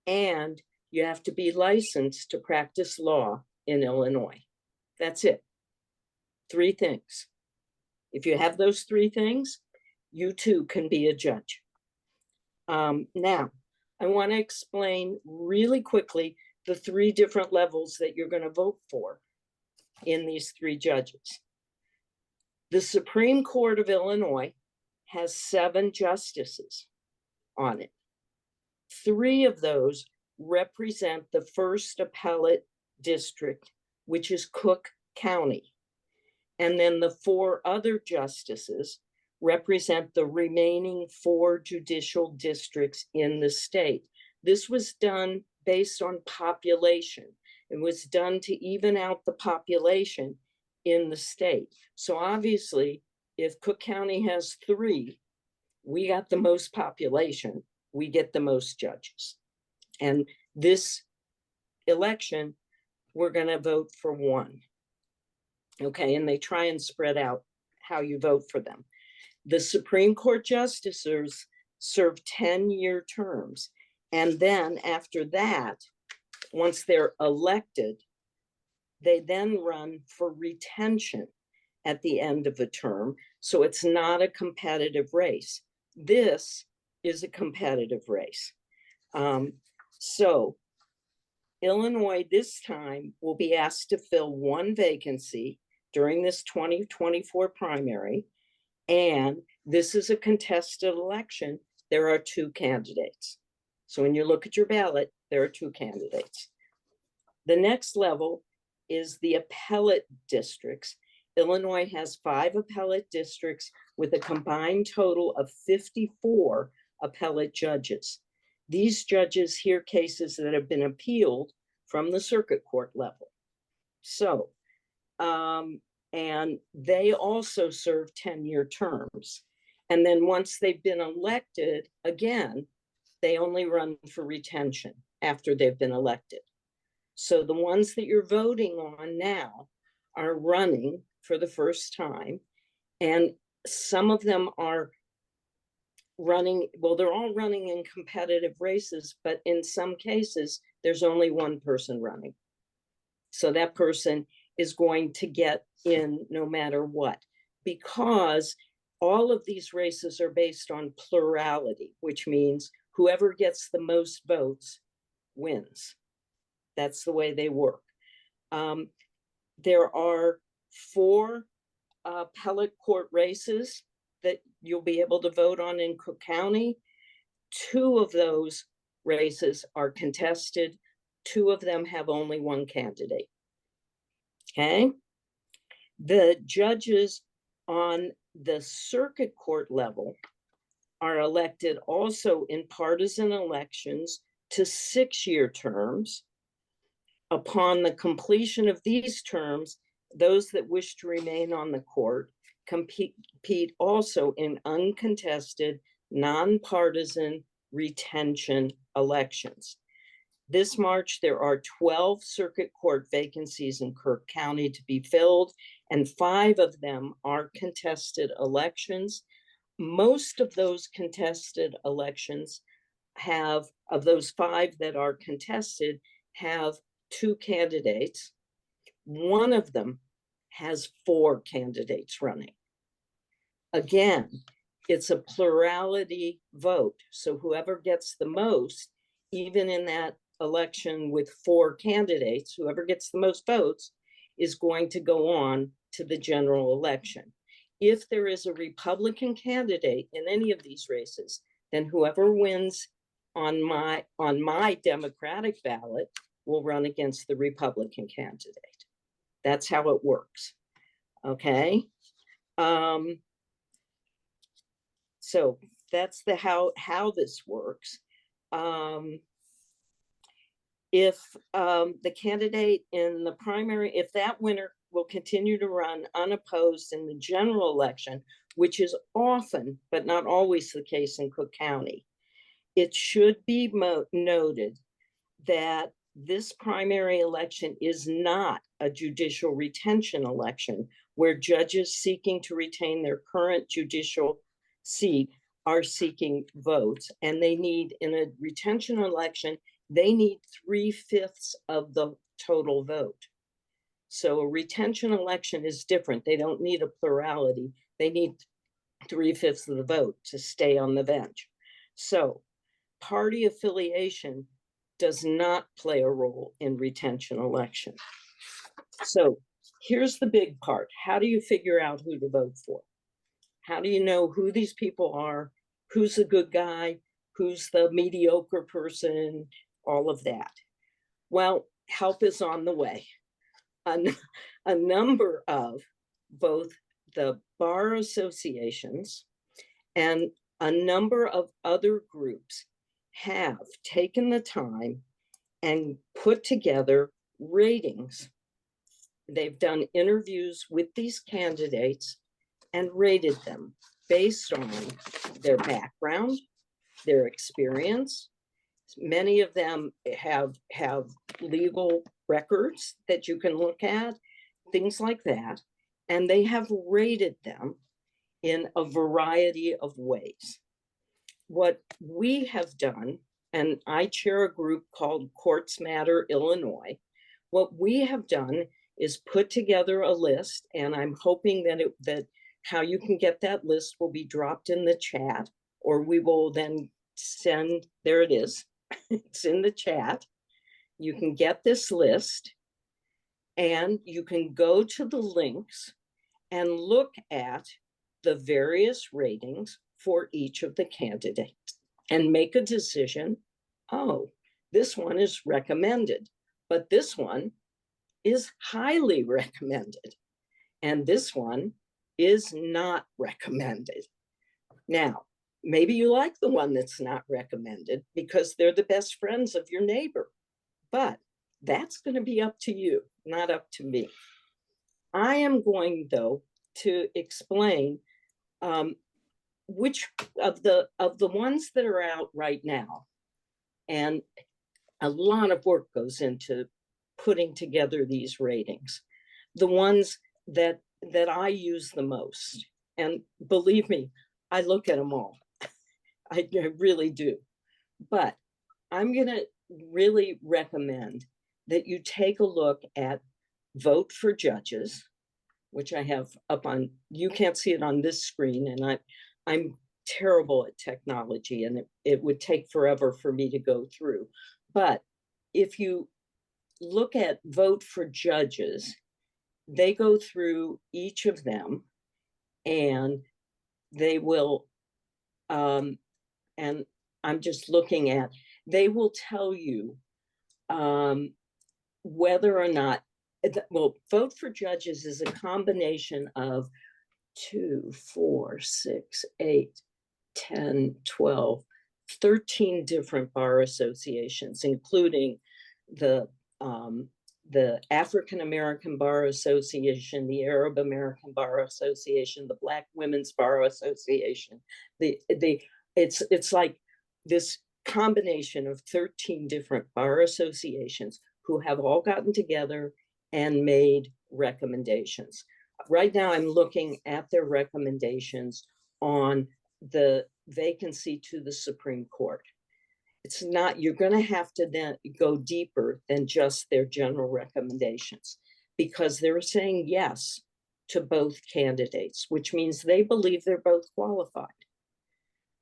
and you have to be licensed to practice law in Illinois. That's it. 3 things. If you have those 3 things, you too can be a judge. Now, I want to explain really quickly the 3 different levels that you're going to vote for in these 3 judges. The Supreme Court of Illinois has 7 justices on it. 3 of those represent the 1st appellate district, which is Cook County. And then the 4 other justices represent the remaining 4 judicial districts in the state. This was done based on population. It was done to even out the population in the state. So obviously, if Cook County has 3, we got the most population, we get the most judges. And this election, we're going to vote for 1. Okay, and they try and spread out how you vote for them. The Supreme Court justices serve 10-year terms. And then after that, once they're elected, they then run for retention at the end of a term. So it's not a competitive race. This is a competitive race. So Illinois this time will be asked to fill one vacancy during this 2024 primary. And this is a contested election. There are two candidates. So when you look at your ballot, there are two candidates. The next level is the appellate districts. Illinois has 5 appellate districts with a combined total of 54 appellate judges. These judges hear cases that have been appealed from the circuit court level. So, and they also serve 10-year terms. And then once they've been elected, again, they only run for retention after they've been elected. So the ones that you're voting on now are running for the first time. And some of them are running, well, they're all running in competitive races, but in some cases, there's only one person running. So that person is going to get in no matter what, because all of these races are based on plurality, which means whoever gets the most votes wins. That's the way they work. There are 4 appellate court races that you'll be able to vote on in Cook County. 2 of those races are contested. 2 of them have only one candidate. Okay. The judges on the circuit court level are elected also in partisan elections to 6-year terms. Upon the completion of these terms, those that wish to remain on the court compete also in uncontested, nonpartisan retention elections. This March, there are 12 circuit court vacancies in Kirk County to be filled, and 5 of them are contested elections. Most of those contested elections have, of those 5 that are contested, have 2 candidates. One of them has 4 candidates running. Again, it's a plurality vote. So whoever gets the most, even in that election with 4 candidates, whoever gets the most votes is going to go on to the general election. If there is a Republican candidate in any of these races, then whoever wins on my Democratic ballot will run against the Republican candidate. That's how it works. Okay. So that's the how this works. If the candidate in the primary, if that winner will continue to run unopposed in the general election, which is often, but not always the case in Cook County, it should be noted that this primary election is not a judicial retention election where judges seeking to retain their current judicial seat are seeking votes, and they need, in a retention election, they need 3/5 of the total vote. So a retention election is different. They don't need a plurality. They need 3/5 of the vote to stay on the bench. So party affiliation does not play a role in retention election. So here's the big part. How do you figure out who to vote for? How do you know who these people are? Who's the good guy? Who's the mediocre person? All of that. Well, help is on the way. A number of both the bar associations and a number of other groups have taken the time and put together ratings. They've done interviews with these candidates and rated them based on their background, their experience. Many of them have legal records that you can look at, things like that. And they have rated them in a variety of ways. What we have done, and I chair a group called Courts Matter Illinois, what we have done is put together a list, and I'm hoping that how you can get that list will be dropped in the chat, or we will then send, there it is, it's in the chat. you can get this list and you can go to the links and look at the various ratings for each of the candidates and make a decision. Oh, this one is recommended, but this one is highly recommended, and this one is not recommended. Now, maybe you like the one that's not recommended because they're the best friends of your neighbor, but that's going to be up to you, not up to me. I am going, though, to explain which of the ones that are out right now, and a lot of work goes into putting together these ratings, the ones that I use the most. And believe me, I look at them all. I really do. But I'm going to really recommend that you take a look at Vote for Judges, which I have up on, you can't see it on this screen, and I'm terrible at technology, and it would take forever for me to go through. But if you look at Vote for Judges, they go through each of them, and they will, and I'm just looking at, they will tell you whether or not, well, Vote for Judges is a combination of 2, 4, 6, 8, 10, 12, 13 different bar associations, including the African American Bar Association, the Arab American Bar Association, the Black Women's Bar Association. It's like this combination of 13 different bar associations who have all gotten together and made recommendations. Right now, I'm looking at their recommendations on the vacancy to the Supreme Court. It's not, you're going to have to then go deeper than just their general recommendations, because they're saying yes to both candidates, which means they believe they're both qualified.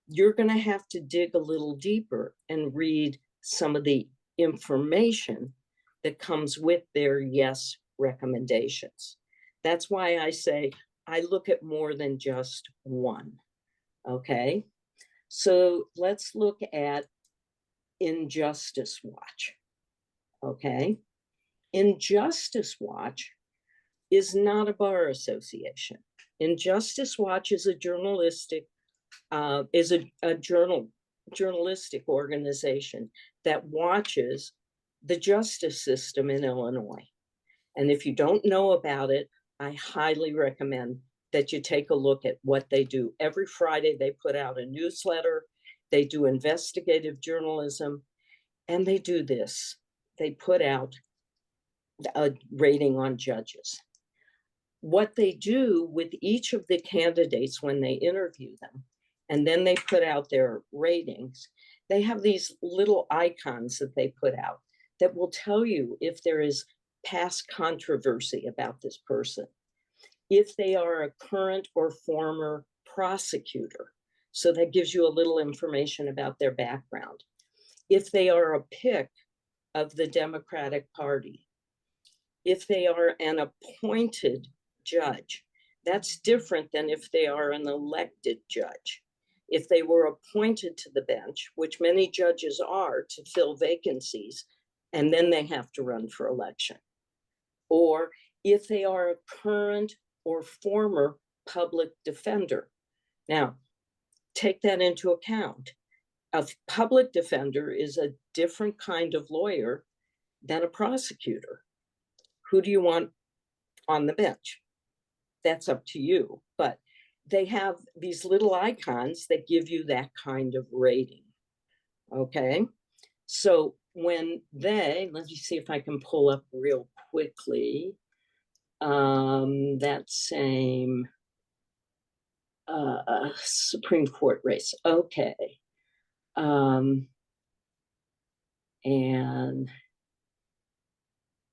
You're going to have to dig a little deeper and read some of the information that comes with their yes recommendations. That's why I say I look at more than just one. Okay, so let's look at Injustice Watch. Okay, Injustice Watch is not a bar association. Injustice Watch is a journalistic journalistic organization that watches the justice system in Illinois. And if you don't know about it, I highly recommend that you take a look at what they do. Every Friday, they put out a newsletter. They do investigative journalism, and they do this. They put out a rating on judges. What they do with each of the candidates when they interview them, and then they put out their ratings, they have these little icons that they put out that will tell you if there is past controversy about this person, if they are a current or former prosecutor. So that gives you a little information about their background. If they are a pick of the Democratic Party, if they are an appointed judge, that's different than if they are an elected judge. If they were appointed to the bench, which many judges are to fill vacancies, and then they have to run for election. Or if they are a current or former public defender. Now, take that into account. A public defender is a different kind of lawyer than a prosecutor. Who do you want on the bench? That's up to you, but they have these little icons that give you that kind of rating. Okay, so when let me see if I can pull up real quickly that same Supreme Court race. Okay. And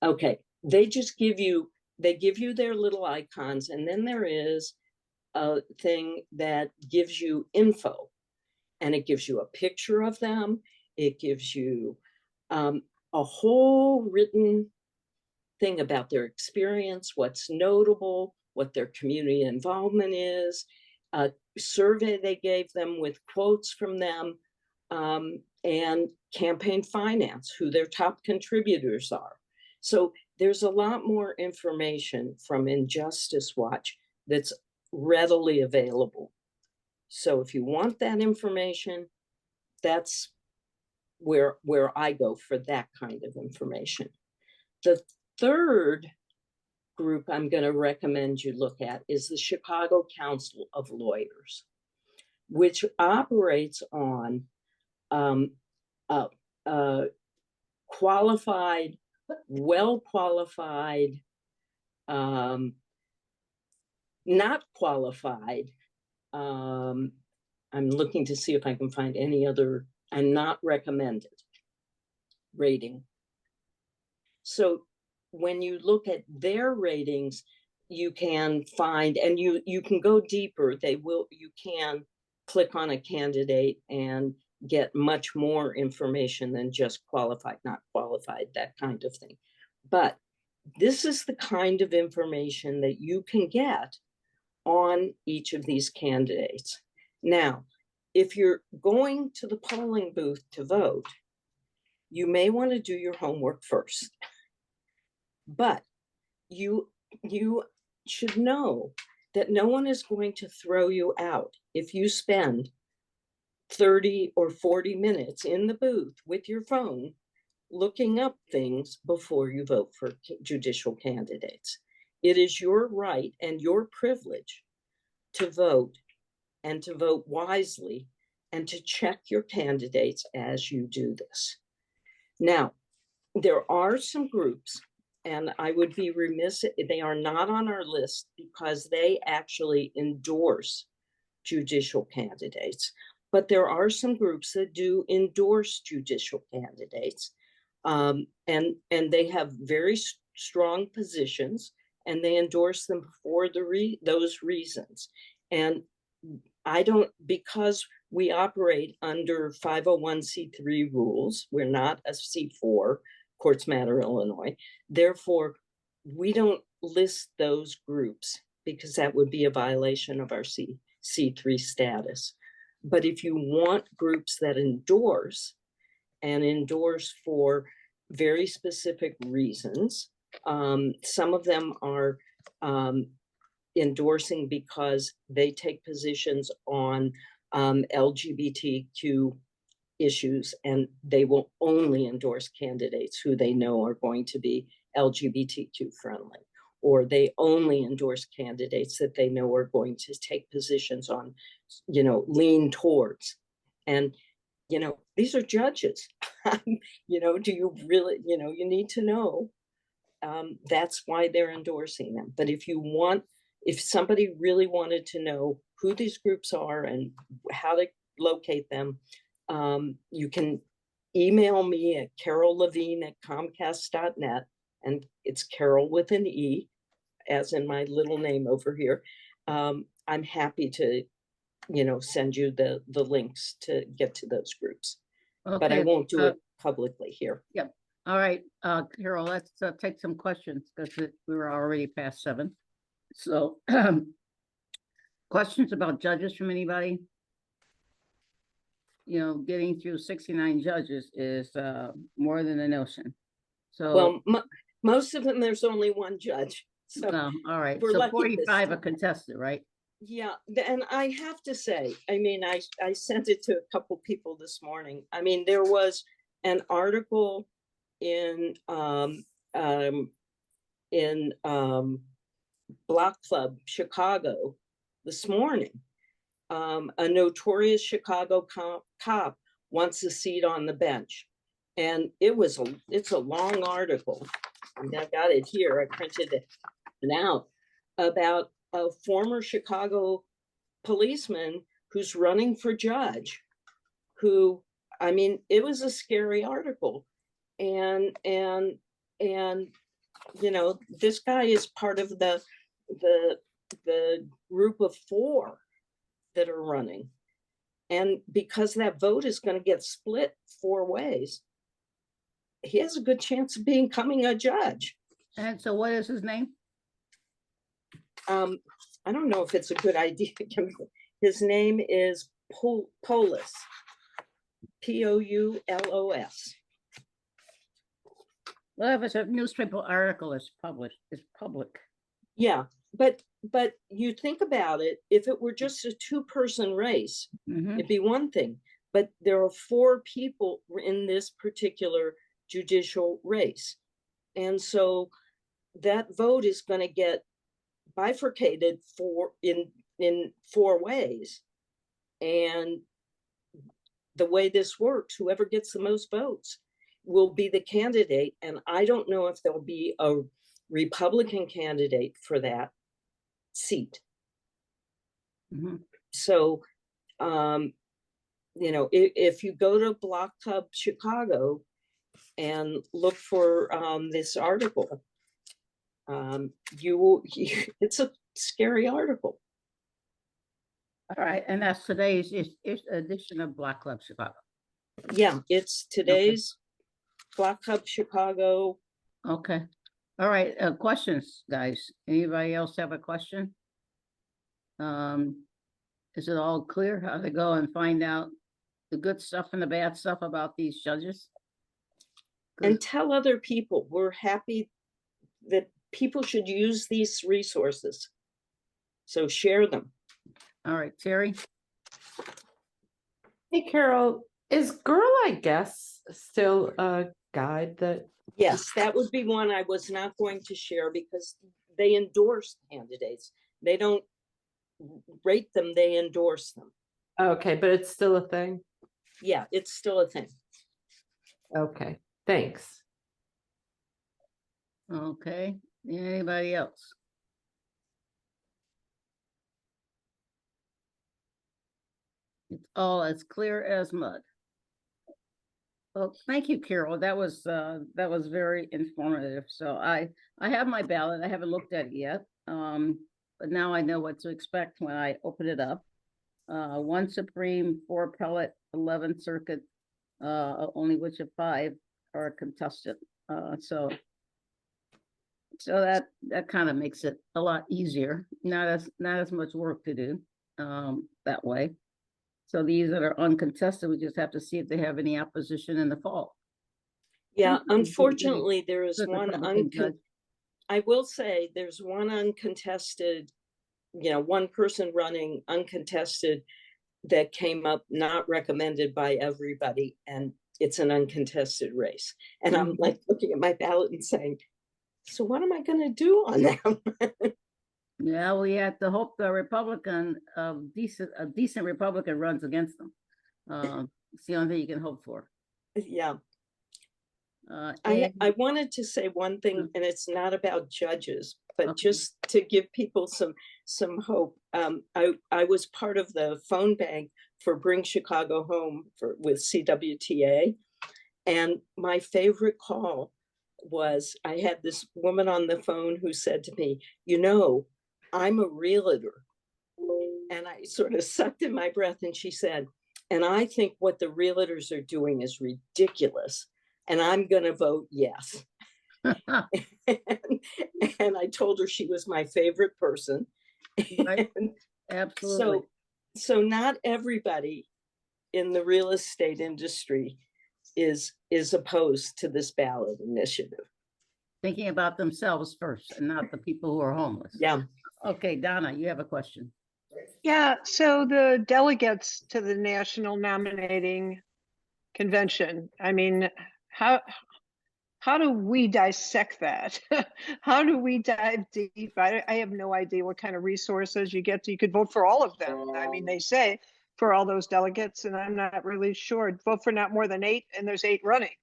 okay, they just give you their little icons, and then there is a thing that gives you info, and it gives you a picture of them. It gives you a whole written thing about their experience, what's notable, what their community involvement is, a survey they gave them with quotes from them, and campaign finance, who their top contributors are. So there's a lot more information from Injustice Watch that's readily available. So if you want that information, that's where I go for that kind of information. The third group I'm going to recommend you look at is the Chicago Council of Lawyers, which operates on qualified, well-qualified, not qualified. I'm looking to see if I can find any other, and not recommended rating. So when you look at their ratings, you can find, and you can go deeper. You can click on a candidate and get much more information than just qualified, not qualified, that kind of thing. But this is the kind of information that you can get on each of these candidates. Now, if you're going to the polling booth to vote, you may want to do your homework first. But you should know that no one is going to throw you out if you spend 30 or 40 minutes in the booth with your phone looking up things before you vote for judicial candidates. It is your right and your privilege to vote, and to vote wisely, and to check your candidates as you do this. Now, there are some groups, and I would be remiss, they are not on our list because they actually endorse judicial candidates. But there are some groups that do endorse judicial candidates, and they have very strong positions, and they endorse them for those reasons. And I don't, because we operate under 501c3 rules, we're not a C4, Courts Matter Illinois. Therefore, we don't list those groups because that would be a violation of our C3 status. But if you want groups that endorse, and endorse for very specific reasons, some of them are endorsing because they take positions on LGBTQ issues, and they will only endorse candidates who they know are going to be LGBTQ friendly, or they only endorse candidates that they know are going to take positions on, lean towards. And, these are judges. Do you really, you need to know. That's why they're endorsing them. But if somebody really wanted to know who these groups are and how to locate them, you can email me at carolelevine@comcast.net, and it's Carole with an E, as in my little name over here. I'm happy to, send you the links to get to those groups, but I won't do it publicly here. Yep. All right, Carole, let's take some questions because we were already past 7. So questions about judges from anybody? Getting through 69 judges is more than a notion. So, well, most of them, there's only one judge. So all right. we're So lucky 45 are contested, right? Yeah, and I have to say, I sent it to a couple people this morning. There was an article in Block Club Chicago this morning. A notorious Chicago cop wants a seat on the bench, and it's a long article. I got it here. I printed it out about a former Chicago policeman who's running for judge, who, it was a scary article. And this guy is part of the group of 4 that are running. And because that vote is going to get split 4 ways, he has a good chance of becoming a judge. And so what is his name? I don't know if it's a good idea. His name is Poulos. Poulos. Well, if it's a newspaper article, it's published, it's public. Yeah, but you think about it, if it were just a two-person race, Mhm. it'd be one thing. But there are 4 people in this particular judicial race. And so that vote is going to get bifurcated in 4 ways. And the way this works, whoever gets the most votes will be the candidate. And I don't know if there'll be a Republican candidate for that seat. Mhm. So, you know, if you go to Block Hub Chicago and look for this article, you will, it's a scary article. All right, and that's today's edition of Black Club Chicago. Yeah, it's today's Block Hub Chicago. Okay. All right, questions, guys. Anybody else have a question? Is it all clear how to go and find out the good stuff and the bad stuff about these judges? And tell other people, we're happy that people should use these resources. So share them. All right, Terry? Hey, Carol, is Girl, I Guess, still a guide that? Yes, that would be one I was not going to share because they endorse candidates. They don't rate them, they endorse them. Okay, but it's still a thing? Yeah, it's still a thing. Okay, thanks. Okay, anybody else? It's all as clear as mud. Well, thank you, Carol. That was very informative. So I have my ballot. I haven't looked at it yet. But now I know what to expect when I open it up. 1 Supreme, 4 Appellate, 11th Circuit, only which of 5 are contested. So that kind of makes it a lot easier. Not as much work to do that way. So these that are uncontested, we just have to see if they have any opposition in the fall. Yeah, unfortunately, there is Good one Republican judge. I will say there's one uncontested, you know, one person running uncontested that came up not recommended by everybody, and it's an uncontested race. And I'm like looking at my ballot and saying, so what am I going to do on that? Yeah, we have to hope the Republican, a decent Republican runs against them. It's the only thing you can hope for. Yeah. And I wanted to say one thing, and it's not about judges, but Okay. just to give people some hope. I was part of the phone bank for Bring Chicago Home with CWTA, and my favorite call was I had this woman on the phone who said to me, you know, I'm a realtor. And I sort of sucked in my breath, and she said, and I think what the realtors are doing is ridiculous. And I'm going to vote yes. and I told her she was my favorite person. Right. Absolutely. So not everybody in the real estate industry is opposed to this ballot initiative. Thinking about themselves first and not the people who are homeless. Yeah. Okay, Donna, you have a question. Yeah, so the delegates to the National Nominating Convention, I mean, how do we dissect that? How do we dive deep? I have no idea what kind of resources you get. You could vote for all of them. I mean, they say for all those delegates, and I'm not really sure. Vote for not more than 8, and there's 8 running.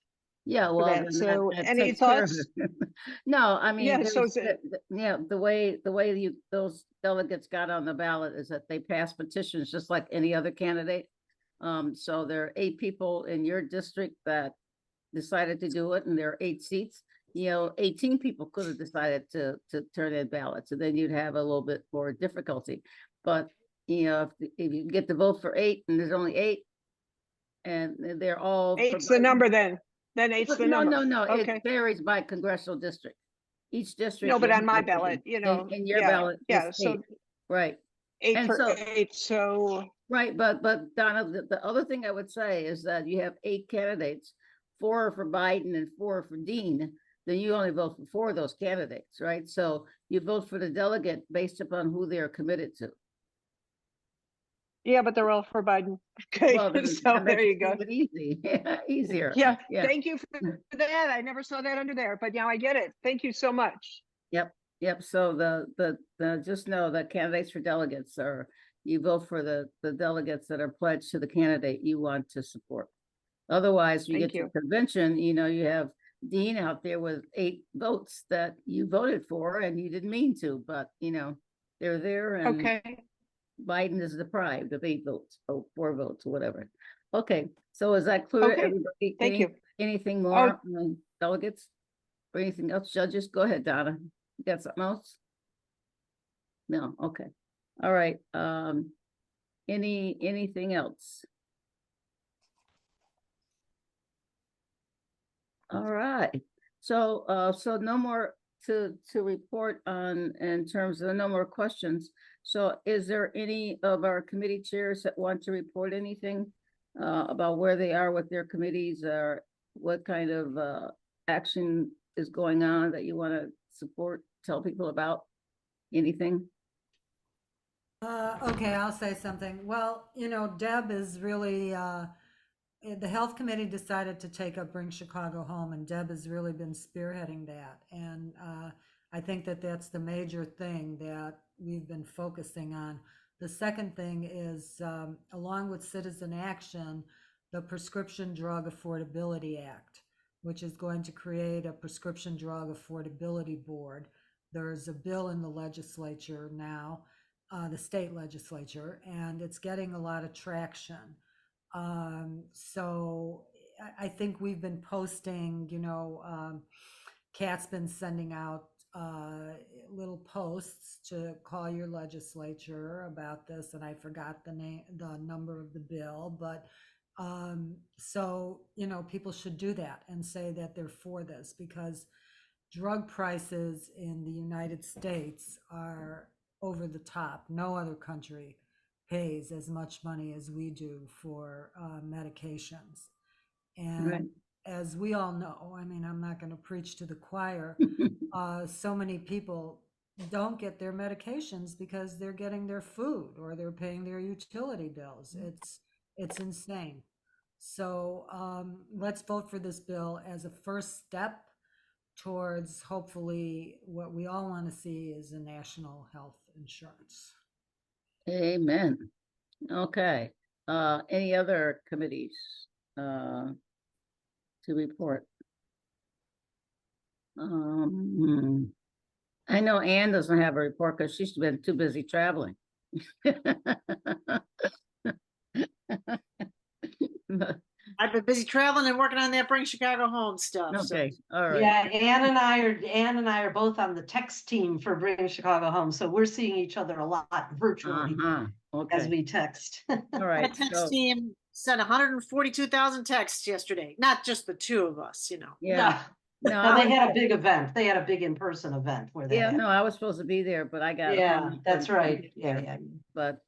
Yeah, well, that. then So that any takes care of thoughts? it. No, I mean, Yeah, so there's- is it- yeah, the way those delegates got on the ballot is that they passed petitions just like any other candidate. So there are 8 people in your district that decided to do it, and there are 8 seats. You know, 18 people could have decided to turn in ballots, and then you'd have a little bit more difficulty. But you know, if you get to vote for 8 and there's only 8, and they're all 8's the number then. then eight's But the no, number. no, it Okay. varies by congressional district. Each district. No, but you on my have to do- ballot, you know, In your yeah, ballot, yeah, it's so eight, right? 8 And for so, 8, so, right, but Donna, the other thing I would say is that you have 8 candidates, 4 are for Biden and 4 are for Dean, then you only vote for 4 of those candidates, right? So you vote for the delegate based upon who they're committed to. yeah, but they're all for Biden. Okay, Well, then so that there makes you it go. even easy, easier. Yeah, Yeah. thank you for that. I never saw that under there, but now I get it. Thank you so much. Yep, so the just know that candidates for delegates are, you vote for the delegates that are pledged to the candidate you want to support. Otherwise, you Thank get to you. the convention, you know, you have Dean out there with 8 votes that you voted for and you didn't mean to, but you know, they're there and Okay, Biden is deprived of 8 votes or 4 votes or whatever. Okay, so is that clear? Okay, Everybody? thank you. Anything Oh, more on delegates? Or anything else, judges? Go ahead, Donna. You got something else? No, okay. All right, anything else? All right, so so no more to report on in terms of no more questions. So is there any of our committee chairs that want to report anything about where they are with their committees or what kind of action is going on that you want to support, tell people about? Anything? Okay, I'll say something. Well, you know, Deb is really, the health committee decided to take up Bring Chicago Home, and Deb has really been spearheading that. And I think that that's the major thing that we've been focusing on. The second thing is, along with citizen action, the Prescription Drug Affordability Act, which is going to create a prescription drug affordability board. There's a bill in the legislature now, the state legislature, and it's getting a lot of traction. So I think we've been posting, you know, Kat's been sending out little posts to call your legislature about this, and I forgot the number of the bill, but so, you know, people should do that and say that they're for this, because drug prices in the United States are over the top. No other country pays as much money as we do for medications. And Right. as we all know, I mean, I'm not going to preach to the choir, so many people don't get their medications because they're getting their food or they're paying their utility bills. It's insane. So let's vote for this bill as a first step towards hopefully what we all want to see is a national health insurance. Amen. Okay, any other committees to report? I know Ann doesn't have a report because she's been too busy traveling. I've been busy traveling and working on that Bring Chicago Home stuff. Okay, all right. Yeah, Ann and I are both on the text team for Bring Chicago Home, so we're seeing each other a lot virtually as Okay, we text. all My right. text So, team sent 142,000 texts yesterday. Not just the two of us, you know. yeah, no, No, they I had a was, big event. They had a big in-person event where they yeah, had. no, I was supposed to be there, but I got Yeah, hung up that's on- right. Yeah, yeah. But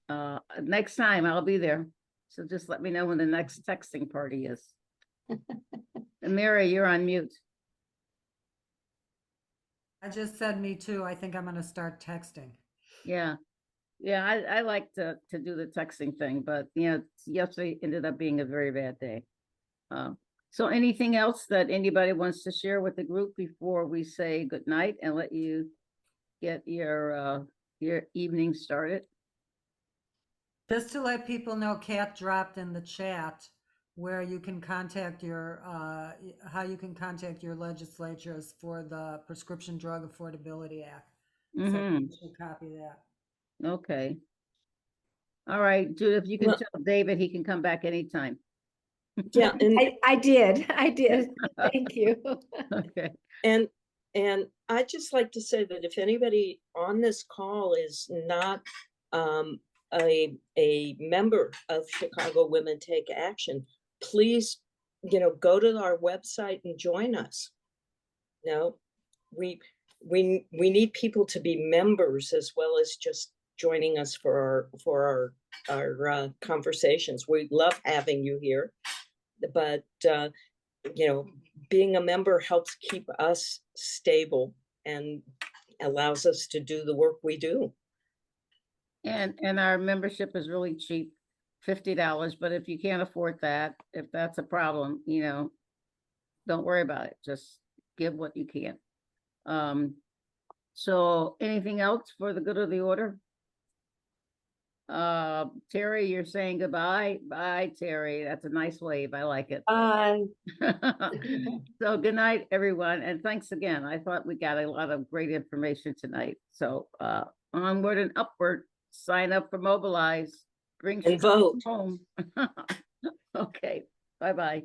next time I'll be there. So just let me know when the next texting party is. And Mary, you're on mute. I just said me too. I think I'm going to start texting. Yeah. Yeah, I like to do the texting thing, but you know, yesterday ended up being a very bad day. So anything else that anybody wants to share with the group before we say good night and let you get your evening started? Just to let people know, Kat dropped in the chat where you can contact your, how you can contact your legislatures for the Prescription Drug Affordability Act. So you should copy that. Okay. All right, Judith, you can Well- tell David he can come back anytime. Yeah, and I did. Thank you. Okay. And I'd just like to say that if anybody on this call is not a member of Chicago Women Take Action, please go to our website and join us. We need people to be members as well as just joining us for our conversations. We love having you here, but being a member helps keep us stable and allows us to do the work we do. And our membership is really cheap, $50, but if you can't afford that, if that's a problem, don't worry about it. Just give what you can. So anything else for the good of the order? Terry, you're saying goodbye. Bye, Terry. That's a nice wave. I like it. So good night, everyone. And thanks again. I thought we got a lot of great information tonight. So onward and upward. Sign up for Mobilize. Bring and vote home. Okay. Bye-bye.